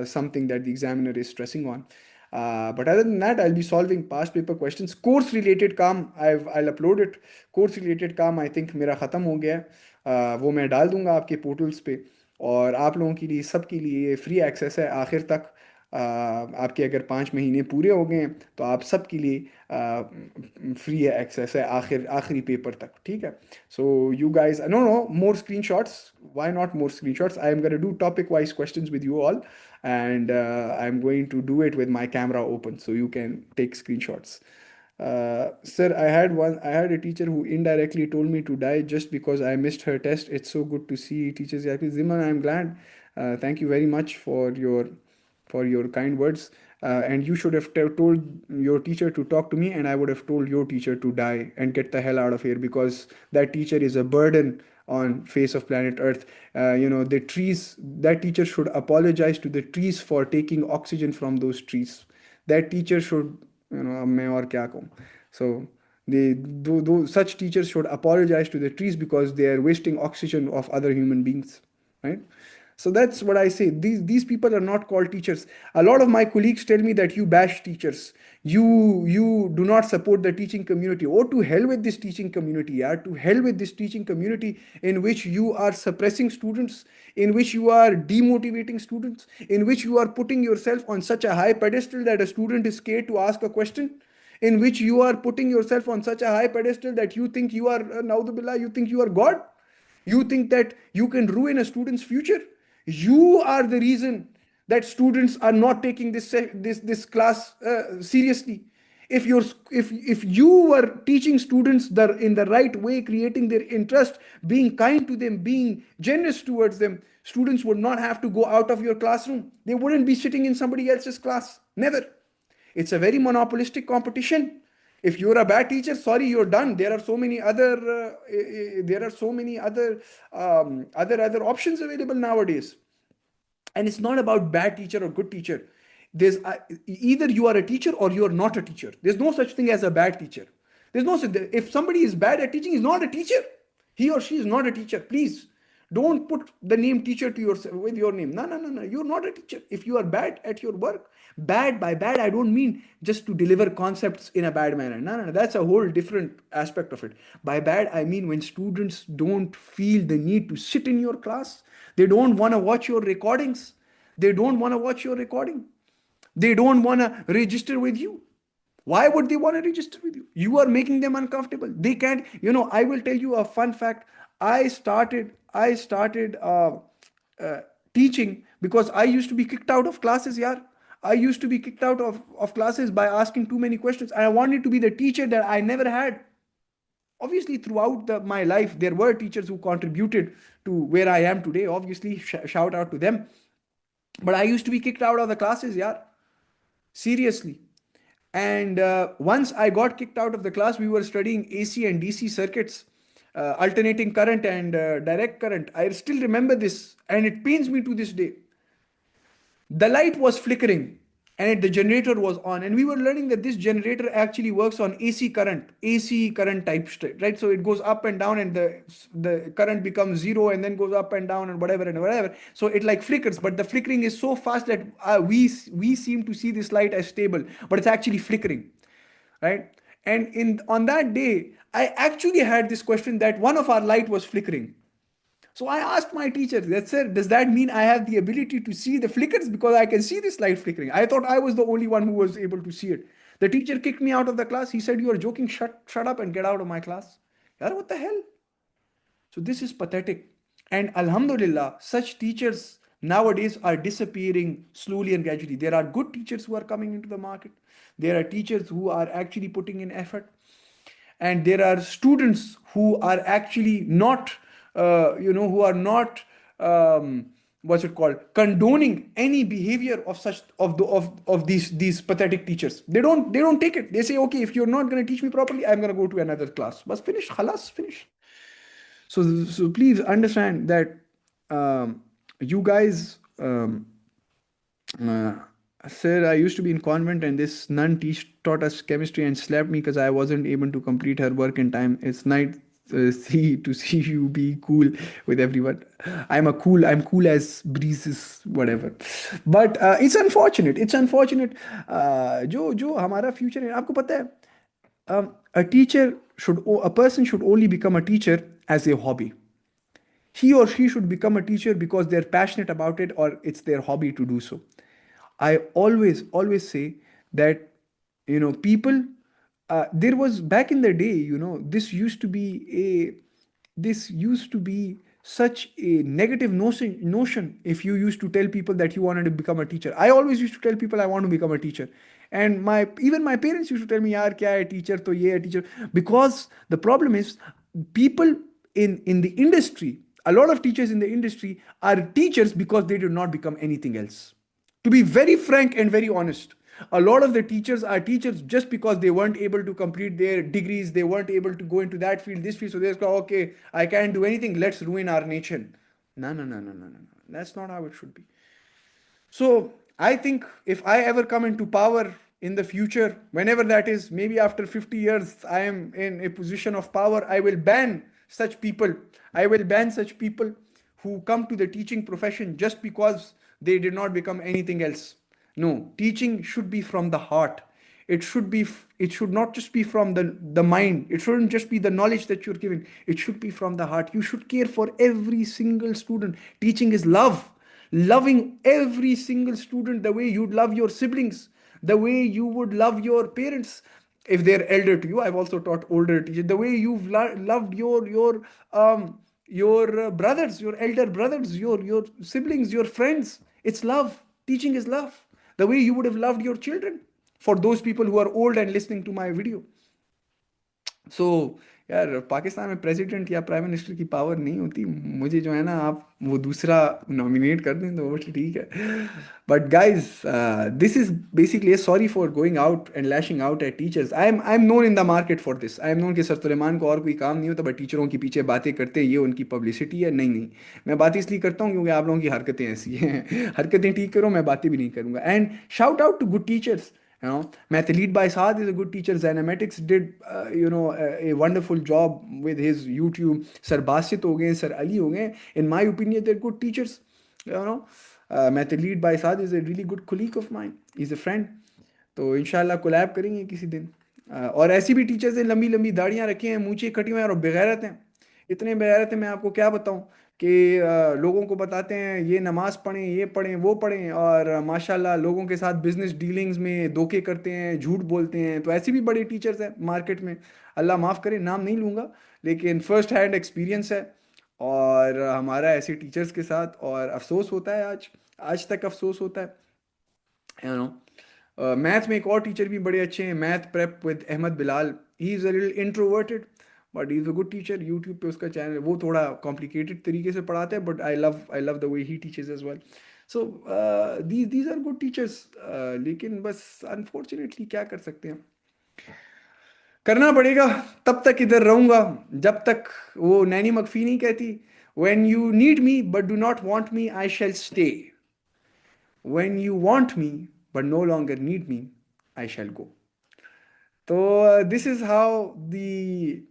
something that the examiner is stressing on. But other than that, I'll be solving past paper questions. Course related काम I'll upload it. Course related काम I think मेरा ख़त्म हो गया है. वो मैं डाल दूंगा आपके पोर्टल्स पे, और आप लोगों के लिए, सबके लिए फ्री एक्सेस है आखिर तक. आपके अगर 5 महीने पूरे हो गए हैं तो आप सबके लिए फ्री है, एक्सेस है आखिरी पेपर तक, ठीक है। So you guys, no no more screenshots, why not more screenshots? I am going to do topic wise questions with you all, and I'm going to do it with my camera open so you can take screenshots. Sir, I had a teacher who indirectly told me to die just because I missed her test. It's so good to see teachers happy. Ziman, I'm glad. Thank you very much for your kind words. And you should have told your teacher to talk to me, and I would have told your teacher to die and get the hell out of here, because that teacher is a burden on face of planet Earth. The trees. That teacher should apologize to the trees for taking oxygen from those trees. That teacher should, अब मैं और क्या कहूँ. So such teachers should apologize to the trees because they are wasting oxygen of other human beings, right? So that's what I say. These people are not called teachers. A lot of my colleagues tell me that you bash teachers. You do not support the teaching community. Oh, to hell with this teaching community, yeah. To hell with this teaching community in which you are suppressing students, in which you are demotivating students, in which you are putting yourself on such a high pedestal that a student is scared to ask a question, in which you are putting yourself on such a high pedestal that you think you are, Naudhubillah, you think you are God. You think that you can ruin a student's future. You are the reason that students are not taking this class seriously. If you were teaching students in the right way, creating their interest, being kind to them, being generous towards them, students would not have to go out of your classroom. They wouldn't be sitting in somebody else's class. Never. It's a very monopolistic competition. If you're a bad teacher, sorry, you're done. There are so many other options available nowadays. And it's not about bad teacher or good teacher. There's either you are a teacher or you are not a teacher. There's no such thing as a bad teacher. There's no if somebody is bad at teaching, he's not a teacher. He or she is not a teacher. Please don't put the name teacher to yourself with your name. No, no, no, no. You're not a teacher. If you are bad at your work, bad by bad, I don't mean just to deliver concepts in a bad manner. No, no, no. That's a whole different aspect of it. By bad, I mean when students don't feel the need to sit in your class, they don't want to watch your recordings. They don't want to watch your recording. They don't want to register with you. Why would they want to register with you? You are making them uncomfortable. They can't, I will tell you a fun fact. I started teaching because I used to be kicked out of classes, yeah. I used to be kicked out of classes by asking too many questions. And I wanted to be the teacher that I never had. Obviously, throughout my life, there were teachers who contributed to where I am today. Obviously, shout out to them. But I used to be kicked out of the classes, yeah. Seriously. And once I got kicked out of the class, we were studying AC and DC circuits, alternating current and direct current. I still remember this, and it pains me to this day. The light was flickering and the generator was on, and we were learning that this generator actually works on AC current type, right? So it goes up and down, and the current becomes zero and then goes up and down and whatever. So it like flickers, but the flickering is so fast that we seem to see this light as stable, but it's actually flickering, right? And in on that day, I actually had this question that one of our light was flickering. So I asked my teacher, sir, does that mean I have the ability to see the flickers? Because I can see this light flickering. I thought I was the only one who was able to see it. The teacher kicked me out of the class. He said, you are joking. Shut up and get out of my class. Yaar, what the hell? So this is pathetic. And Alhamdulillah, such teachers nowadays are disappearing slowly and gradually. There are good teachers who are coming into the market. There are teachers who are actually putting in effort. And there are students who are actually not, who are not, what's it called, condoning any behavior of such of these pathetic teachers. They don't take it. They say, okay, if you're not going to teach me properly, I'm going to go to another class. But finish, khalas, finish. So please understand that you guys. Uh, Sir, I used to be in convent, and this nun taught us chemistry and slapped me because I wasn't able to complete her work in time. It's nice to see you be cool with everyone. I'm cool as breezes, whatever. But it's unfortunate. It's unfortunate. जो हमारा future है, आपको पता है? A person should only become a teacher as a hobby. He or she should become a teacher because they're passionate about it or it's their hobby to do so. I always say that, people, there was back in the day, this used to be such a negative notion if you used to tell people that you wanted to become a teacher. I always used to tell people I want to become a teacher. And even my parents used to tell me, yaar, kya hai teacher, to ye hai teacher. Because the problem is, people in the industry, a lot of teachers in the industry are teachers because they did not become anything else. To be very frank and very honest, a lot of the teachers are teachers just because they weren't able to complete their degrees, they weren't able to go into that field, this field, so they go, okay, I can't do anything, let's ruin our nation. No, no, no, no, no, no, no. That's not how it should be. So I think if I ever come into power in the future, whenever that is, maybe after 50 years, I am in a position of power, I will ban such people. I will ban such people who come to the teaching profession just because they did not become anything else. No, teaching should be from the heart. It should not just be from the mind. It shouldn't just be the knowledge that you're giving. It should be from the heart. You should care for every single student. Teaching is love. Loving every single student the way you'd love your siblings, the way you would love your parents if they're elder to you. I've also taught older teachers. The way you've loved your brothers, your elder brothers, your siblings, your friends. It's love. Teaching is love. The way you would have loved your children. For those people who are old and listening to my video. सो यार, पाकिस्तान में president या prime minister की power नहीं होती। मुझे जो है ना, आप वो दूसरा नॉमिनेट कर दें तो वो ठीक है। But guys, this is basically sorry for going out and lashing out at teachers. I am known in the market for this. I am known कि सर सुलेमान को और कोई काम नहीं होता, बट टीचरों के पीछे बातें करते हैं, ये उनकी पब्लिसिटी है। नहीं नहीं, मैं बातें इसलिए करता हूँ क्योंकि आप लोगों की हरकतें ऐसी हैं। हरकतें ठीक करो, मैं बातें भी नहीं करूँगा। And shout out to good teachers. Math lead by Saad is a good teacher. Zynamatics did, a wonderful job with his YouTube. Sir Basit ho gaye, Sir Ali ho gaye. In my opinion, they're good teachers. Math lead by Saad is a really good colleague of mine. He's a friend. तो इंशाल्लाह collab करेंगे किसी दिन। और ऐसी भी teachers हैं, लंबी लंबी दाढ़ियाँ रखी हैं, मूंछें कटी हुई हैं और बेगैरत हैं। इतने बेगैरत हैं, मैं आपको क्या बताऊँ कि लोगों को बताते हैं ये नमाज पढ़ें, ये पढ़ें, वो पढ़ें, और माशाल्लाह लोगों के साथ बिजनेस डीलिंग्स में धोखे करते हैं, झूठ बोलते हैं। तो ऐसी भी बड़े टीचर्स हैं मार्केट में। अल्लाह माफ़ करे, नाम नहीं लूँगा, लेकिन फर्स्ट हैंड एक्सपीरियंस है और हमारा ऐसे टीचर्स के साथ। और अफसोस होता है, आज आज तक अफसोस होता है। यू नो, मैथ में एक और टीचर भी बड़े अच्छे हैं, math prep with Ahmed Bilal. He is a little introverted but he is a good teacher. YouTube पे उसका चैनल है, वो थोड़ा कॉम्प्लिकेटेड तरीके से पढ़ाता है, but I love the way he teaches as well. So these are good teachers. लेकिन बस अनफॉर्चुनेटली क्या कर सकते हैं, करना पड़ेगा। तब तक इधर रहूँगा जब तक वो नैनी मकफी नहीं कहती, when you need me but do not want me, I shall stay. When you want me but no longer need me, I shall go. So this is how the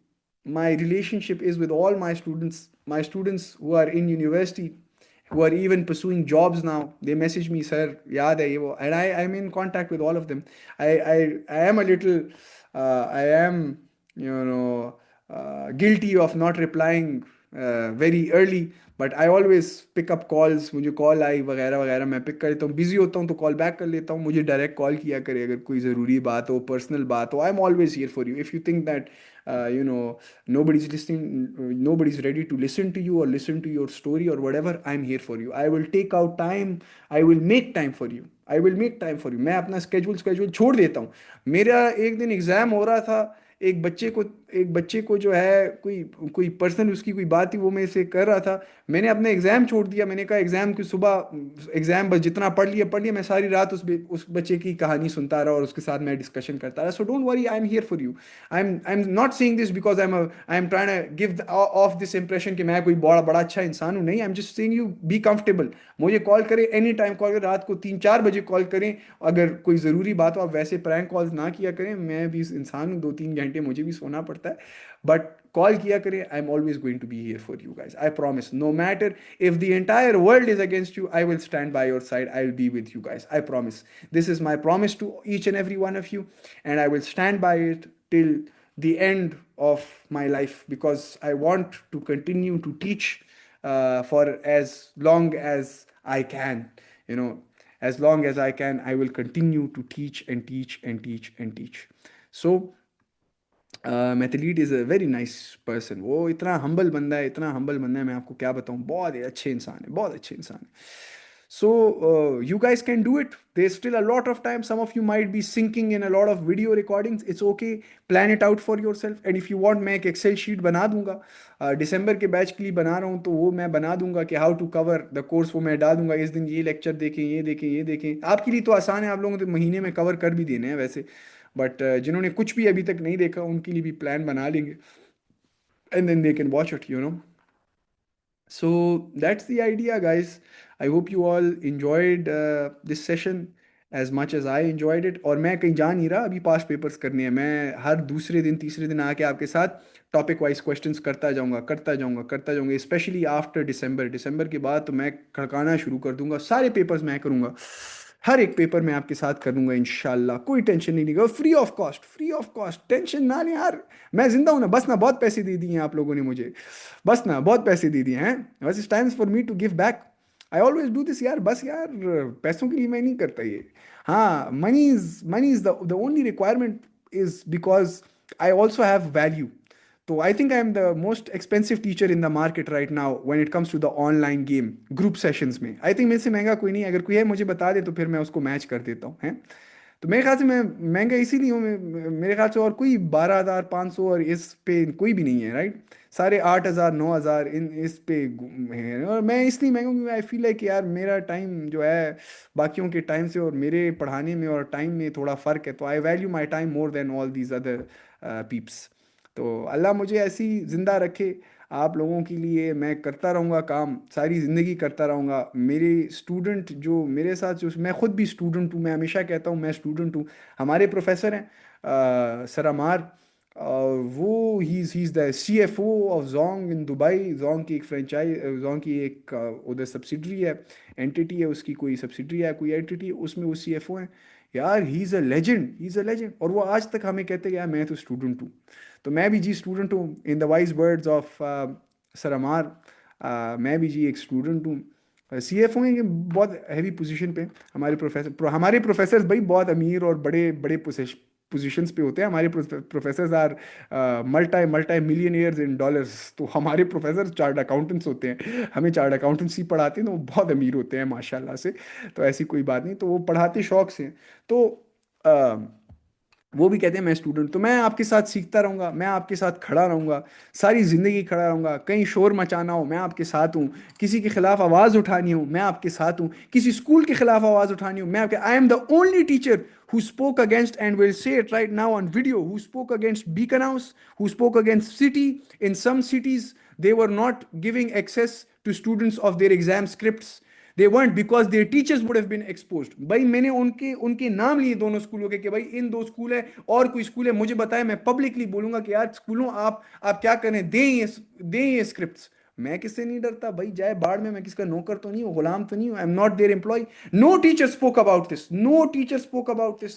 my relationship is with all my students. My students who are in university, who are even pursuing jobs now, they message me, sir, yaad hai ye wo, and I'm in contact with all of them. I am a little, I am, guilty of not replying very early, but I always pick up calls. मुझे call आई वगैरह वगैरह, मैं pick कर लेता हूँ। Busy होता हूँ तो कॉल बैक कर लेता हूँ। मुझे डायरेक्ट कॉल किया करे अगर कोई ज़रूरी बात हो, पर्सनल बात हो। आई am always here for you. If you think that nobody is listening, nobody is ready to listen to you or listen to your story or whatever, I am here for you. I will take out time, I will make time for you. I will make time for you. मैं अपना schedule छोड़ देता हूँ। मेरा एक दिन exam हो रहा था, एक बच्चे को जो है कोई कोई पर्सनल उसकी कोई बात थी, वो मेरे से कर रहा था। मैंने अपना एग्ज़ाम छोड़ दिया। मैंने कहा एग्ज़ाम की सुबह एग्ज़ाम बस जितना पढ़ लिया। मैं सारी रात उस बच्चे की कहानी सुनता रहा और उसके साथ मैं डिस्कशन करता रहा। So don't worry, I am here for you. I am not saying this because I am trying to give off this impression कि मैं कोई बड़ा बड़ा अच्छा इंसान हूँ। नहीं, I am just saying you be comfortable. मुझे कॉल करें एनी टाइम, कॉल करें, रात को 3-4 बजे कॉल करें। अगर कोई ज़रूरी बात हो, आप वैसे प्रैंक कॉल्स ना किया करें। मैं भी इंसान हूँ, 2-3 घंटे मुझे भी सोना पड़ता है, बट कॉल किया करें। I am always going to be here for you guys, I promise. No matter if the entire world is against you, I will stand by your side, I will be with you guys, I promise. This is my promise to each and every one of you, and I will stand by it till the end of my life, because I want to continue to teach for as long as I can, you know. as long as I can, I will continue to teach and teach and teach and teach. So मैथिलीड is a very nice person. वो इतना humble बंदा है, इतना humble बंदा है, मैं आपको क्या बताऊँ, बहुत ही अच्छे इंसान है, बहुत अच्छे इंसान है. So you guys can do it. There's still a lot of time. Some of you might be sinking in a lot of video recordings. It's okay. Plan it out for yourself. And if you want, मैं एक Excel sheet बना दूंगा. दिसंबर के batch के लिए बना रहा हूँ, तो वो मैं बना दूंगा कि how to cover the course. वो मैं डाल दूंगा, इस दिन ये लेक्चर देखें, ये देखें, ये देखें. आपके लिए तो आसान है, आप लोगों को तो महीने में कवर कर भी देने हैं वैसे. बट जिन्होंने कुछ भी अभी तक नहीं देखा, उनके लिए भी प्लान बना लेंगे. And then they can watch it, you know. So that's the idea, guys. I hope you all enjoyed this session as much as I enjoyed it. और मैं कहीं जा नहीं रहा, अभी पास पेपर्स करने हैं. मैं हर दूसरे दिन तीसरे दिन आके आपके साथ टॉपिक वाइज क्वेश्चंस करता जाऊंगा, करता जाऊंगा, करता जाऊंगा. Specially after December. दिसंबर के बाद तो मैं खड़काना शुरू कर दूंगा. सारे पेपर्स मैं करूंगा. हर एक पेपर मैं आपके साथ कर दूंगा इंशाल्लाह. कोई टेंशन नहीं लेगा. Free of cost, free of cost. Tension ना लें यार. मैं जिंदा हूं ना, बस ना. बहुत पैसे दे दिए हैं आप लोगों ने मुझे. बस ना, बहुत पैसे दे दिए हैं. बस it's times for me to give back. I always do this यार. बस यार, पैसों के लिए मैं नहीं करता ये. हाँ, money is the only requirement. Is because I also have value. तो I think I am the most expensive teacher in the market right now when it comes to the online game group sessions में. I think मेरे से महंगा कोई नहीं है. अगर कोई है मुझे बता दे तो फिर मैं उसको मैच कर देता हूँ, है. तो मेरे ख्याल से मैं महंगा इसीलिए हूँ. मेरे ख्याल से और कोई 12,500 और इस पे कोई भी नहीं है, राइट. सारे 8,000 9,000 इन इस पे हैं. और मैं इसलिए महंगा हूँ क्योंकि आई फील लाइक यार मेरा टाइम जो है बाकियों के टाइम से और मेरे पढ़ाने में और टाइम में थोड़ा फ़र्क है. तो I value my time more than all these other peeps. तो अल्लाह मुझे ऐसी ज़िंदा रखे. आप लोगों के लिए मैं करता रहूँगा काम, सारी ज़िंदगी करता रहूँगा. मेरे स्टूडेंट जो मेरे साथ, जो मैं खुद भी स्टूडेंट हूँ, मैं हमेशा कहता हूँ मैं स्टूडेंट हूँ. हमारे प्रोफेसर हैं सर अमार. वो he is the CFO of Jong in Dubai. Jong की एक फ्रेंचाइज, जोंग की एक उधर सब्सिडरी है, एंटिटी है उसकी. कोई सब्सिडरी है, कोई एंटिटी, उसमें वो CFO हैं. यार ही is a legend, he is a legend. और वो आज तक हमें कहते हैं यार मैं तो स्टूडेंट हूँ. तो मैं भी जी स्टूडेंट हूँ. In the wise words of sir Amar, मैं भी जी एक स्टूडेंट हूँ. CFO हैं, ये बहुत हैवी पोजीशन पे. हमारे प्रोफेसर भाई बहुत अमीर और बड़े बड़े पोजीशंस पे होते हैं. हमारे professors are multi multi millionaires in dollars. तो हमारे प्रोफेसर चार्ट अकाउंटेंट्स होते हैं. हमें चार्ट अकाउंटेंसी पढ़ाते हैं, तो वो बहुत अमीर होते हैं माशाल्लाह से. तो ऐसी कोई बात नहीं. तो वो पढ़ाते शौक से. तो वो भी कहते हैं मैं स्टूडेंट. तो मैं आपके साथ सीखता रहूंगा, मैं आपके साथ खड़ा रहूंगा, सारी जिंदगी खड़ा रहूंगा. कहीं शोर मचाना हो, मैं आपके साथ हूँ. किसी के खिलाफ आवाज उठानी हो, मैं आपके साथ हूँ. किसी स्कूल के खिलाफ आवाज उठानी हो, मैं आपके. आई am the only teacher who spoke against, and will say it right now on video, who spoke against Beacon House, who spoke against city. In some cities they were not giving access to students of their exam scripts. They weren't because their teachers would have been exposed. भाई मैंने उनके उनके नाम लिए दोनों स्कूलों के कि भाई इन दो स्कूल है और कोई स्कूल है, मुझे बताया. मैं पब्लिकली बोलूंगा कि यार स्कूलों आप क्या करें, दें ये स्क्रिप्ट्स. मैं किससे नहीं डरता भाई. जाए बाढ़ में. मैं किसका नौकर तो नहीं हूँ, गुलाम तो नहीं हूँ. I am not their employ. No teacher spoke about this. No teacher spoke about this.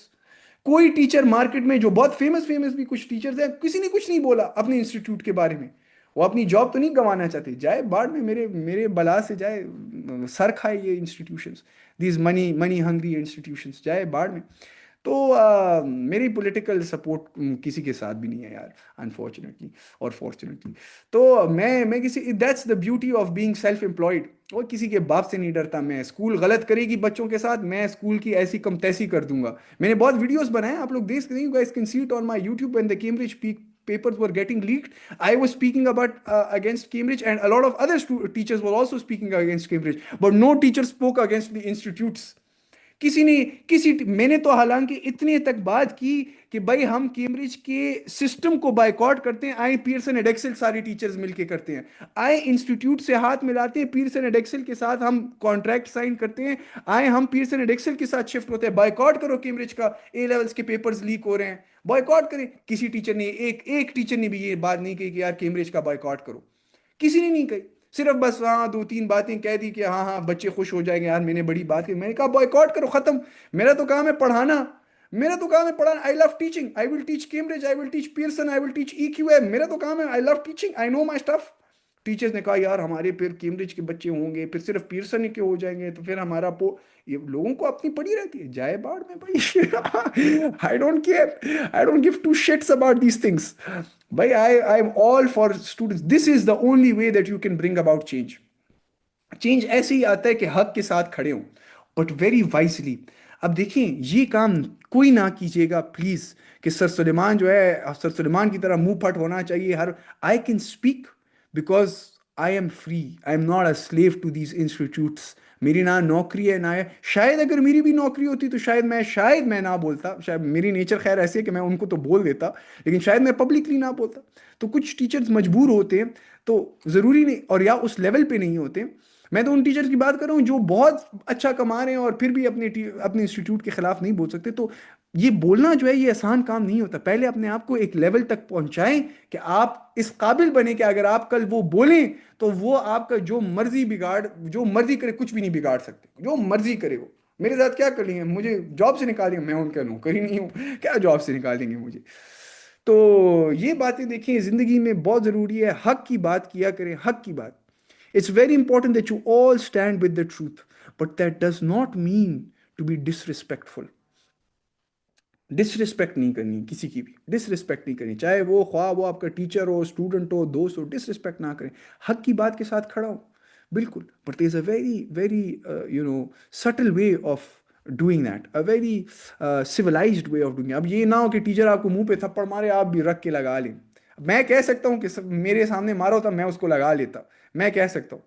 कोई टीचर मार्केट में जो बहुत फेमस फेमस भी कुछ टीचर्स हैं, किसी ने कुछ नहीं बोला अपने इंस्टीट्यूट के बारे में. वो अपनी जॉब तो नहीं गंवाना चाहते. जाए बाढ़ में, मेरे मेरे बला से जाए. सर खाए ये institutions, these money money hungry institutions, जाए बाढ़ में. तो मेरी पॉलिटिकल सपोर्ट किसी के साथ भी नहीं है यार, अनफॉर्चुनेटली और फॉर्चुनेटली. तो मैं किसी, that's the beauty of being self employed. और किसी के बाप से नहीं डरता मैं. स्कूल गलत करेगी बच्चों के साथ, मैं स्कूल की ऐसी कम तैसी कर दूंगा. मैंने बहुत वीडियोस बनाए, आप लोग देख सकते हैं. You guys can see it on my YouTube. When the Cambridge papers were getting leaked, I was speaking about against Cambridge, and a lot of other teachers were also speaking against Cambridge, but no teacher spoke against the institutes. किसी ने मैंने तो हालांकि इतने तक बात की कि भाई हम कैम्ब्रिज के सिस्टम को बायकॉट करते हैं. आए पियर्सन एडेक्सल सारे टीचर्स मिलके करते हैं. आए इंस्टीट्यूट से हाथ मिलाते हैं, पियर्सन एडेक्सल के साथ हम कॉन्ट्रैक्ट साइन करते हैं. आए हम पियर्सन एडेक्सल के साथ शिफ्ट होते हैं. बायकॉट करो कैम्ब्रिज का, ए लेवल्स के पेपर्स लीक हो रहे हैं, बॉयकॉट करें. किसी टीचर ने, एक टीचर ने भी ये बात नहीं कही कि यार कैम्ब्रिज का बॉयकॉट करो. किसी ने नहीं कही. सिर्फ बस हाँ दो तीन बातें कह दी कि हाँ हाँ बच्चे खुश हो जाएंगे यार मैंने बड़ी बात की. मैंने कहा बॉयकॉट करो, खत्म. मेरा तो काम है पढ़ाना. मेरा तो काम है पढ़ाना. I love teaching. I will teach Cambridge, I will teach Pearson, I will teach EQM. मेरा तो काम है. I love teaching. I know my stuff. Teachers ने कहा यार हमारे फिर कैम्ब्रिज के बच्चे होंगे, फिर सिर्फ पीयर्सन के हो जाएंगे, तो फिर हमारा ये लोगों को अपनी पड़ी रहती है, जाए बाढ़ में भाई। I don't care, I don't give two shits about these things. भाई I am all for students, this is the only way that you can bring about change. Change ऐसे ही आता है कि हक के साथ खड़े हों, बट वेरी वाइजली। अब देखिए ये काम कोई ना कीजिएगा प्लीज, कि सर सुलेमान जो है सर सुलेमान की तरह मुंह फट होना चाहिए हर। I can speak because I am free, I am not a slave to these institutes. मेरी ना नौकरी है ना है, शायद अगर मेरी भी नौकरी होती तो शायद मैं ना बोलता, शायद मेरी नेचर खैर ऐसी है कि मैं उनको तो बोल देता, लेकिन शायद मैं पब्लिकली ना बोलता। तो कुछ टीचर्स मजबूर होते हैं, तो ज़रूरी नहीं, और या उस लेवल पे नहीं होते। मैं तो उन टीचर्स की बात कर रहा हूँ जो बहुत अच्छा कमा रहे हैं और फिर भी अपने इंस्टीट्यूट के खिलाफ नहीं बोल सकते। तो ये बोलना जो है ये आसान काम नहीं होता। पहले अपने आप को एक लेवल तक पहुंचाएं कि आप इस काबिल बने कि अगर आप कल वो बोलें तो वो आपका जो मर्जी करे, कुछ भी नहीं बिगाड़ सकते, जो मर्जी करे वो। मेरे साथ क्या कर लेंगे, मुझे जॉब से निकाल देंगे, मैं उनका नौकर ही नहीं हूँ, क्या जॉब से निकाल देंगे मुझे। तो ये बातें देखिए जिंदगी में बहुत जरूरी है, हक की बात किया करें, हक की बात। It's very important that you all stand with the truth, but that does not mean to be disrespectful. Disrespect नहीं करनी किसी की भी, डिसरिस्पेक्ट नहीं करनी, चाहे वो ख्वाह वो आपका टीचर हो, स्टूडेंट हो, दोस्त हो, डिसरिस्पेक्ट ना करें। हक की बात के साथ खड़ा हो, बिल्कुल। But there is a very very subtle way of doing that, a very civilized way of doing. अब ये ना हो कि टीचर आपको मुंह पे थप्पड़ मारे आप भी रख के लगा लें। मैं कह सकता हूँ कि मेरे सामने मारो था मैं उसको लगा लेता, मैं कह सकता हूँ।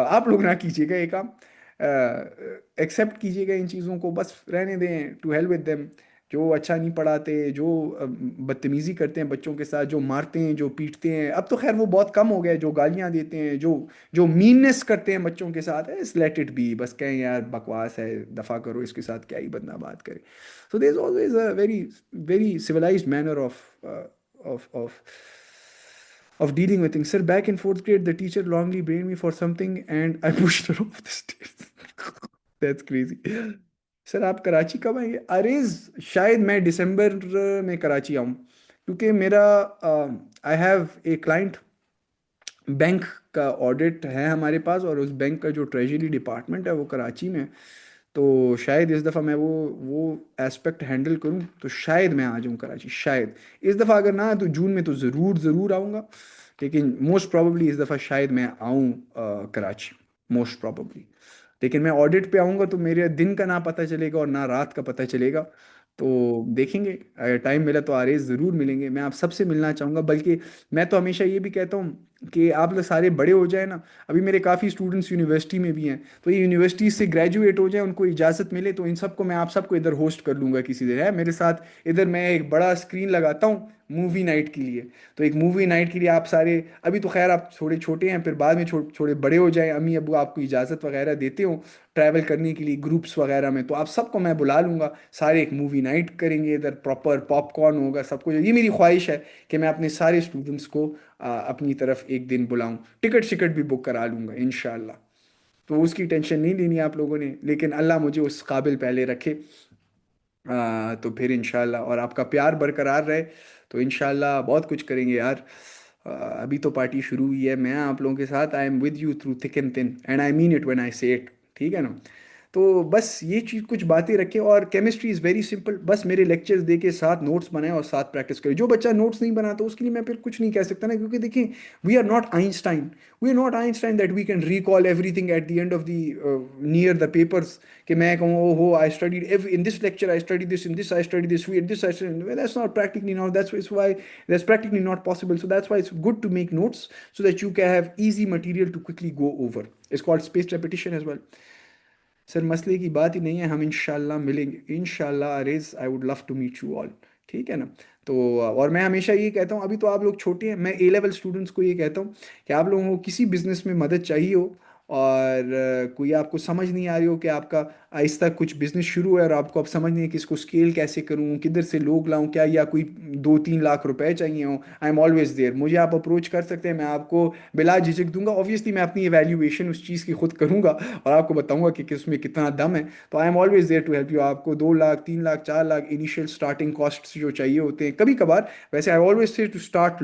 आप लोग ना कीजिएगा ये काम, एक्सेप्ट कीजिएगा इन चीज़ों को, बस रहने दें, टू हेल विद देम। जो अच्छा नहीं पढ़ाते, जो बदतमीजी करते हैं बच्चों के साथ, जो मारते हैं, जो पीटते हैं, अब तो खैर वो बहुत कम हो गया है, जो गालियां देते हैं, जो जो मीननेस करते हैं बच्चों के साथ, लेट इट बी, बस कहें यार बकवास है, दफा करो, इसके साथ क्या ही बंदा बात करे। So there is always a very very civilized manner of of dealing with things. Sir, back in fourth grade, the teacher wrongly blamed me for something and I pushed her off the stairs. That's crazy. Sir आप कराची कब आएंगे? अरे शायद मैं दिसंबर में कराची आऊँ, क्योंकि मेरा I have a client, bank का ऑडिट है हमारे पास, और उस बैंक का जो ट्रेजरी डिपार्टमेंट है वो कराची में है। तो शायद इस दफ़ा मैं वो एस्पेक्ट हैंडल करूं, तो शायद मैं आ जाऊं कराची, शायद। इस दफ़ा अगर ना तो जून में तो ज़रूर ज़रूर आऊँगा, लेकिन मोस्ट प्रोबेबली इस दफ़ा शायद मैं आऊँ कराची, मोस्ट प्रोबेबली। लेकिन मैं ऑडिट पे आऊँगा तो मेरे दिन का ना पता चलेगा और ना रात का पता चलेगा। तो देखेंगे, अगर टाइम मिला तो आरएस ज़रूर मिलेंगे, मैं आप सबसे मिलना चाहूँगा। बल्कि मैं तो हमेशा ये भी कहता हूँ कि आप लोग सारे बड़े हो जाए ना। अभी मेरे काफ़ी स्टूडेंट्स यूनिवर्सिटी में भी हैं, तो ये यूनिवर्सिटी से ग्रेजुएट हो जाए, उनको इजाज़त मिले, तो इन सबको मैं आप सबको इधर होस्ट कर लूँगा किसी दिन, है मेरे साथ। इधर मैं एक बड़ा स्क्रीन लगाता हूँ मूवी नाइट के लिए, तो एक मूवी नाइट के लिए आप सारे, अभी तो खैर आप थोड़े छोटे हैं, फिर बाद में थोड़े बड़े हो जाएं, अम्मी अब्बू आपको इजाज़त वगैरह देते हो ट्रैवल करने के लिए ग्रुप्स वगैरह में, तो आप सबको मैं बुला लूँगा, सारे एक मूवी नाइट करेंगे इधर, प्रॉपर पॉपकॉर्न होगा, सब कुछ। ये मेरी ख्वाहिश है कि मैं अपने सारे स्टूडेंट्स को अपनी तरफ एक दिन बुलाऊं, टिकट शिकट भी बुक करा लूँगा इंशाल्लाह। तो उसकी टेंशन नहीं लेनी आप लोगों ने, लेकिन अल्लाह मुझे उस काबिल पहले रखे, तो फिर इंशाल्लाह, और आपका प्यार बरकरार रहे, तो इंशाल्लाह बहुत कुछ करेंगे यार। अभी तो पार्टी शुरू हुई है, मैं आप लोगों के साथ, I am with you through thick and thin, and I mean it when I से इट, ठीक है ना। तो बस ये चीज़ कुछ बातें रखें, और केमिस्ट्री इज़ वेरी सिंपल, बस मेरे लेक्चर्स दे के साथ नोट्स बनाए और साथ प्रैक्टिस करें। जो बच्चा नोट्स नहीं बनाता उसके लिए मैं फिर कुछ नहीं कह सकता ना, क्योंकि देखिए we are not Einstein, we are not Einstein that we can recall everything at the end of the near the papers, कि मैं कहूँ ओ हो I studied in this lecture, I study this in this, I study this in this, I study, that's not practically not, that's why that's practically not possible. So that's why it's good to make notes so that you can have easy material to quickly go over. It's called spaced repetition as well. Sir मसले की बात ही नहीं है, हम इंशाल्लाह मिलेंगे इंशाल्लाह, अरेज I would love to meet you all, ठीक है ना। तो और मैं हमेशा ये कहता हूँ, अभी तो आप लोग छोटे हैं, मैं ए लेवल स्टूडेंट्स को ये कहता हूँ कि आप लोगों को किसी बिजनेस में मदद चाहिए हो, और कोई आपको समझ नहीं आ रही हो कि आपका आहिस्ता कुछ बिजनेस शुरू है और आपको अब समझ नहीं है कि इसको स्केल कैसे करूं, किधर से लोग लाऊं, क्या या कोई 2-3 लाख रुपए चाहिए हो, आई एम ऑलवेज देयर, मुझे आप अप्रोच कर सकते हैं, मैं आपको बिला झिझक दूंगा। ऑब्वियसली मैं अपनी इवैल्यूएशन उस चीज़ की खुद करूंगा और आपको बताऊंगा कि किस में कितना दम है। तो I am always there to help you. आपको 2 lakh 3 lakh 4 lakh initial starting cost जो चाहिए होते हैं कभी कभार, वैसे I always say to start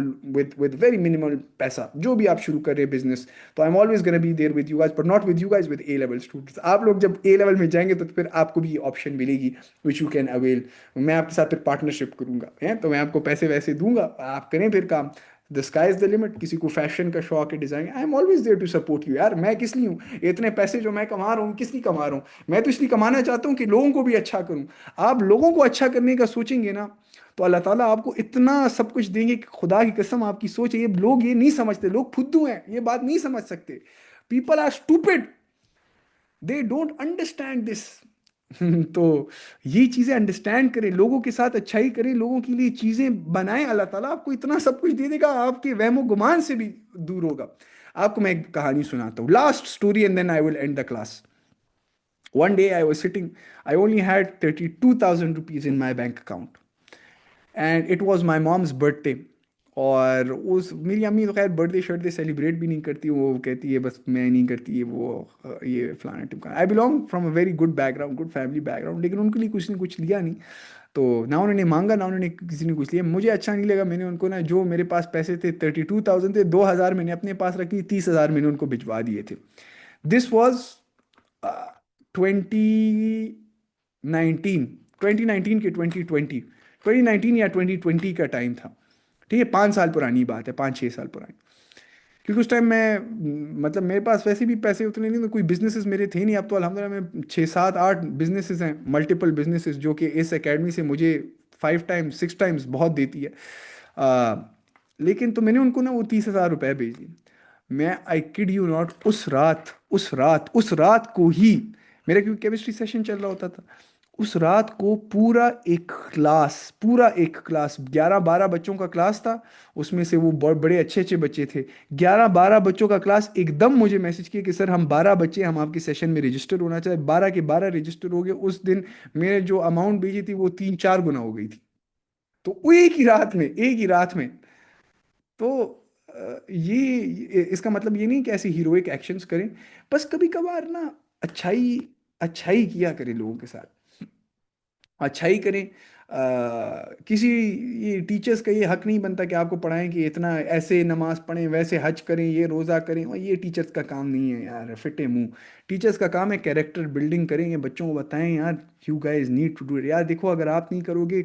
with very minimal पैसा, जो भी आप शुरू कर रहे हैं बिजनेस। तो I am always gonna be there with you guys, but not with you guys, with A level students. आप लोग जब ए लेवल में जाएंगे तो फिर आपको भी ये ऑप्शन मिलेगी विच यू कैन अवेल। मैं आपके साथ फिर पार्टनरशिप करूंगा है, तो मैं आपको पैसे वैसे दूंगा, आप करें फिर काम। The sky is the limit. किसी को फैशन का शौक है, design, I am always there to support you यार। मैं किस लिए हूँ, इतने पैसे जो मैं कमा रहा हूँ किस लिए कमा रहा हूँ? मैं तो इसलिए कमाना चाहता हूँ कि लोगों को भी अच्छा करूँ। आप लोगों को अच्छा करने का सोचेंगे ना, तो अल्लाह ताला आपको इतना सब कुछ देंगे कि खुदा की कसम आपकी सोच है, ये लोग ये नहीं समझते, लोग फुद्दू हैं, ये बात नहीं समझ सकते। People are stupid, they don't understand this. तो ये चीजें अंडरस्टैंड करें, लोगों के साथ अच्छाई करें, लोगों के लिए चीजें बनाएं, अल्लाह ताला आपको इतना सब कुछ दे देगा, आपके वहमो गुमान से भी दूर होगा। आपको मैं एक कहानी सुनाता हूँ, last story, and then I will end the class. One day I was sitting, I only had 32,000 rupees in my bank account, and it was my mom's birthday. और उस मेरी अम्मी तो खैर बर्थडे शर्थडे सेलिब्रेट भी नहीं करती, वो कहती है बस मैं नहीं करती है वो, ये फलाना टिमका। I belong from a very good background, good family background, लेकिन उनके लिए कुछ ने कुछ लिया नहीं। तो ना उन्होंने मांगा ना उन्होंने किसी ने कुछ लिया, मुझे अच्छा नहीं लगा। मैंने उनको ना, जो मेरे पास पैसे थे 32,000 थे, 2,000 मैंने अपने पास रख लिए, 30,000 मैंने उनको भिजवा दिए थे। दिस वॉज 2019, 2019 के 2020, 2019 या 2020 का टाइम था। ठीक है, 5 साल पुरानी बात है, 5-6 साल पुरानी। क्योंकि उस टाइम मैं मतलब मेरे पास वैसे भी पैसे उतने नहीं थे, कोई बिजनेसेस मेरे थे नहीं। अब तो अल्हम्दुलिल्लाह मैं 6-7-8 बिजनेसेस हैं, मल्टीपल बिजनेसेस, जो कि इस एकेडमी से मुझे 5 टाइम्स 6 टाइम्स बहुत देती है। आ, लेकिन तो मैंने उनको ना वो 30,000 रुपये भेज दिए। मैं आई किड यू नॉट, उस रात को ही मेरा, क्योंकि केमिस्ट्री सेशन चल रहा होता था, उस रात को पूरा एक क्लास 11-12 बच्चों का क्लास था। उसमें से वो बहुत बड़े अच्छे अच्छे बच्चे थे। 11-12 बच्चों का क्लास एकदम मुझे मैसेज किया कि सर हम 12 बच्चे, हम आपके सेशन में रजिस्टर होना चाहते, 12 के 12 रजिस्टर हो गए। उस दिन मेरे जो अमाउंट भेजी थी वो 3-4 गुना हो गई थी। तो एक ही रात में। तो इसका मतलब ये नहीं कि ऐसे हीरोइक एक्शंस करें, बस कभी कभार ना अच्छाई अच्छाई किया करें लोगों के साथ, अच्छाई करें। किसी, ये टीचर्स का ये हक नहीं बनता कि आपको पढ़ाएं कि इतना ऐसे नमाज पढ़ें, वैसे हज करें, ये रोज़ा करें, और ये टीचर्स का काम नहीं है यार, फिटे मुंह। टीचर्स का काम है कैरेक्टर बिल्डिंग करें, ये बच्चों को बताएं यार, you guys need to do it. यार देखो, अगर आप नहीं करोगे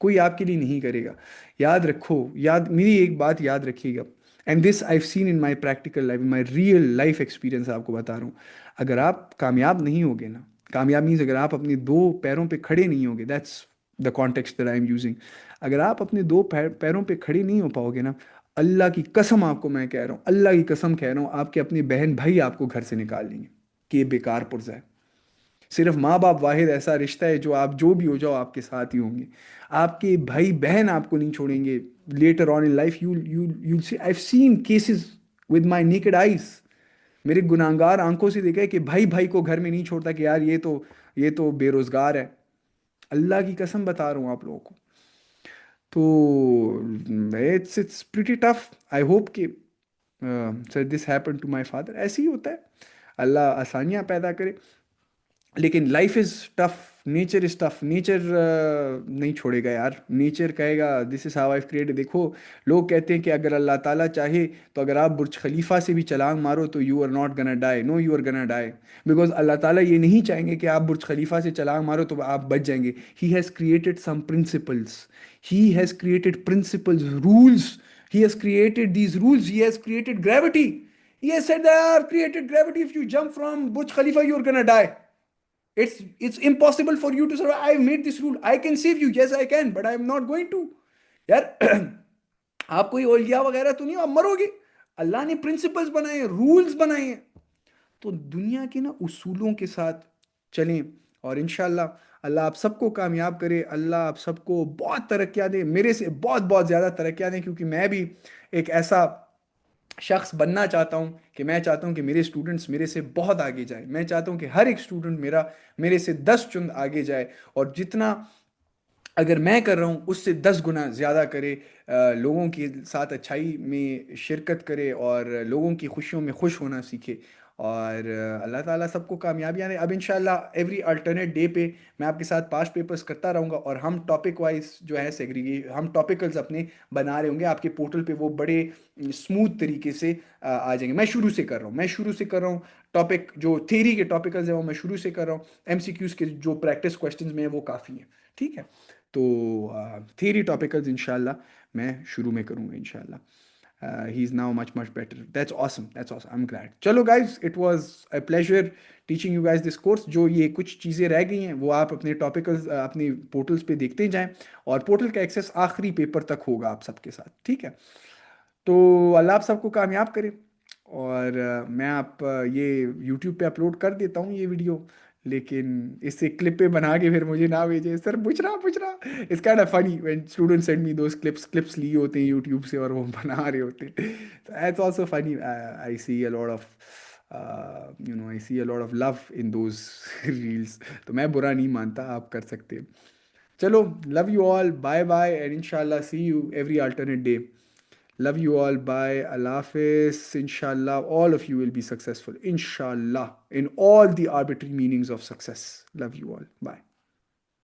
कोई आपके लिए नहीं करेगा। याद रखो, याद, मेरी एक बात याद रखिएगा, and this I seen in my practical life, my real life experience आपको बता रहा हूँ। अगर आप कामयाब नहीं होगे ना, कामयाब मीन्स अगर आप अपने 2 पैरों पे खड़े नहीं होगे, that's the context that I am using. अगर आप अपने पैरों पे खड़े नहीं हो पाओगे ना, अल्लाह की कसम आपको मैं कह रहा हूँ, अल्लाह की कसम कह रहा हूँ, आपके अपने बहन भाई आपको घर से निकाल देंगे कि ये बेकार पुर्जा है। सिर्फ माँ बाप वाहिद ऐसा रिश्ता है जो आप जो भी हो जाओ आपके साथ ही होंगे। आपके भाई बहन आपको नहीं छोड़ेंगे। Later on in life you see, I have seen cases with my naked eyes. मेरे गुनाहगार आंखों से देखा है कि भाई भाई को घर में नहीं छोड़ता कि यार ये तो बेरोजगार है। अल्लाह की कसम बता रहा हूँ आप लोगों को। तो it's pretty tough. I hope कि sir this happen to my father, ऐसे ही होता है, अल्लाह आसानियाँ पैदा करे। लेकिन life is tough, nature is tough, nature नहीं छोड़ेगा यार, नेचर कहेगा this is how I created. देखो, लोग कहते हैं कि अगर अल्लाह ताला चाहे तो अगर आप बुर्ज खलीफा से भी छलांग मारो तो you are not gonna die, no you are gonna die. Because अल्लाह ताला ये नहीं चाहेंगे कि आप बुर्ज खलीफा से छलांग मारो तो आप बच जाएंगे। He has created some principles, he has created principles, rules. He has created these rules, he has created gravity. He has said that I have created gravity. If you jump from Burj Khalifa, you're gonna die. It's impossible for you to survive. I've made this rule. I can save you. Yes, I can, but I'm not going to. यार आप कोई ओलिया वगैरह तो नहीं हो, आप मरोगे। अल्लाह ने प्रिंसिपल्स बनाए हैं, रूल्स बनाए हैं। तो दुनिया के ना उसूलों के साथ चलें, और इंशाल्लाह अल्लाह आप सबको कामयाब करे, अल्लाह आप सबको बहुत तरक्कियां दे, मेरे से बहुत बहुत ज़्यादा तरक्कियां दें, क्योंकि मैं भी एक ऐसा शख्स बनना चाहता हूँ कि मैं चाहता हूँ कि मेरे स्टूडेंट्स मेरे से बहुत आगे जाए। मैं चाहता हूँ कि हर एक स्टूडेंट मेरे से 10 चुंद आगे जाए, और जितना अगर मैं कर रहा हूँ उससे 10 गुना ज़्यादा करे, लोगों के साथ अच्छाई में शिरकत करे और लोगों की खुशियों में खुश होना सीखे। और अल्लाह ताला सबको कामयाबी आने। अब इंशाल्लाह एवरी अल्टरनेट डे पे मैं आपके साथ पास्ट पेपर्स करता रहूँगा, और हम टॉपिक वाइज जो है सेग्रीगेट, हम टॉपिकल्स अपने बना रहे होंगे आपके पोर्टल पे, वो बड़े स्मूथ तरीके से आ जाएंगे। मैं शुरू से कर रहा हूँ टॉपिक, जो थेरी के टॉपिकल्स हैं वो मैं शुरू से कर रहा हूँ। एमसीक्यूज के जो प्रैक्टिस क्वेश्चंस में है वो काफ़ी हैं, ठीक है। तो थियरी टॉपिकल्स इंशाल्लाह मैं शुरू में करूँगा इंशाल्लाह। He is now much much better. That's awesome, I am glad. चलो guys, it was a pleasure teaching you guys this course. जो ये कुछ चीज़ें रह गई हैं वो आप अपने टॉपिकल्स अपने पोर्टल्स पे देखते जाएं, और पोर्टल का एक्सेस आखिरी पेपर तक होगा आप सबके साथ, ठीक है। तो अल्लाह आप सबको कामयाब करे। और मैं ये यूट्यूब पे अपलोड कर देता हूँ ये वीडियो, लेकिन इसे क्लिप पे बना के फिर मुझे ना भेजे सर, पूछ रहा। It's kind of funny when students send me those clips लिए होते हैं यूट्यूब से और वो बना रहे होते हैं। तो it's also funny. I see a lot of I see a lot of love in those reels. तो मैं बुरा नहीं मानता, आप कर सकते हैं। चलो, love you all, bye bye, and inshallah see you every alternate day. Love you all, bye, Allah Hafiz. Inshallah all of you will be successful, inshallah, in all the arbitrary meanings of success. Love you all, bye.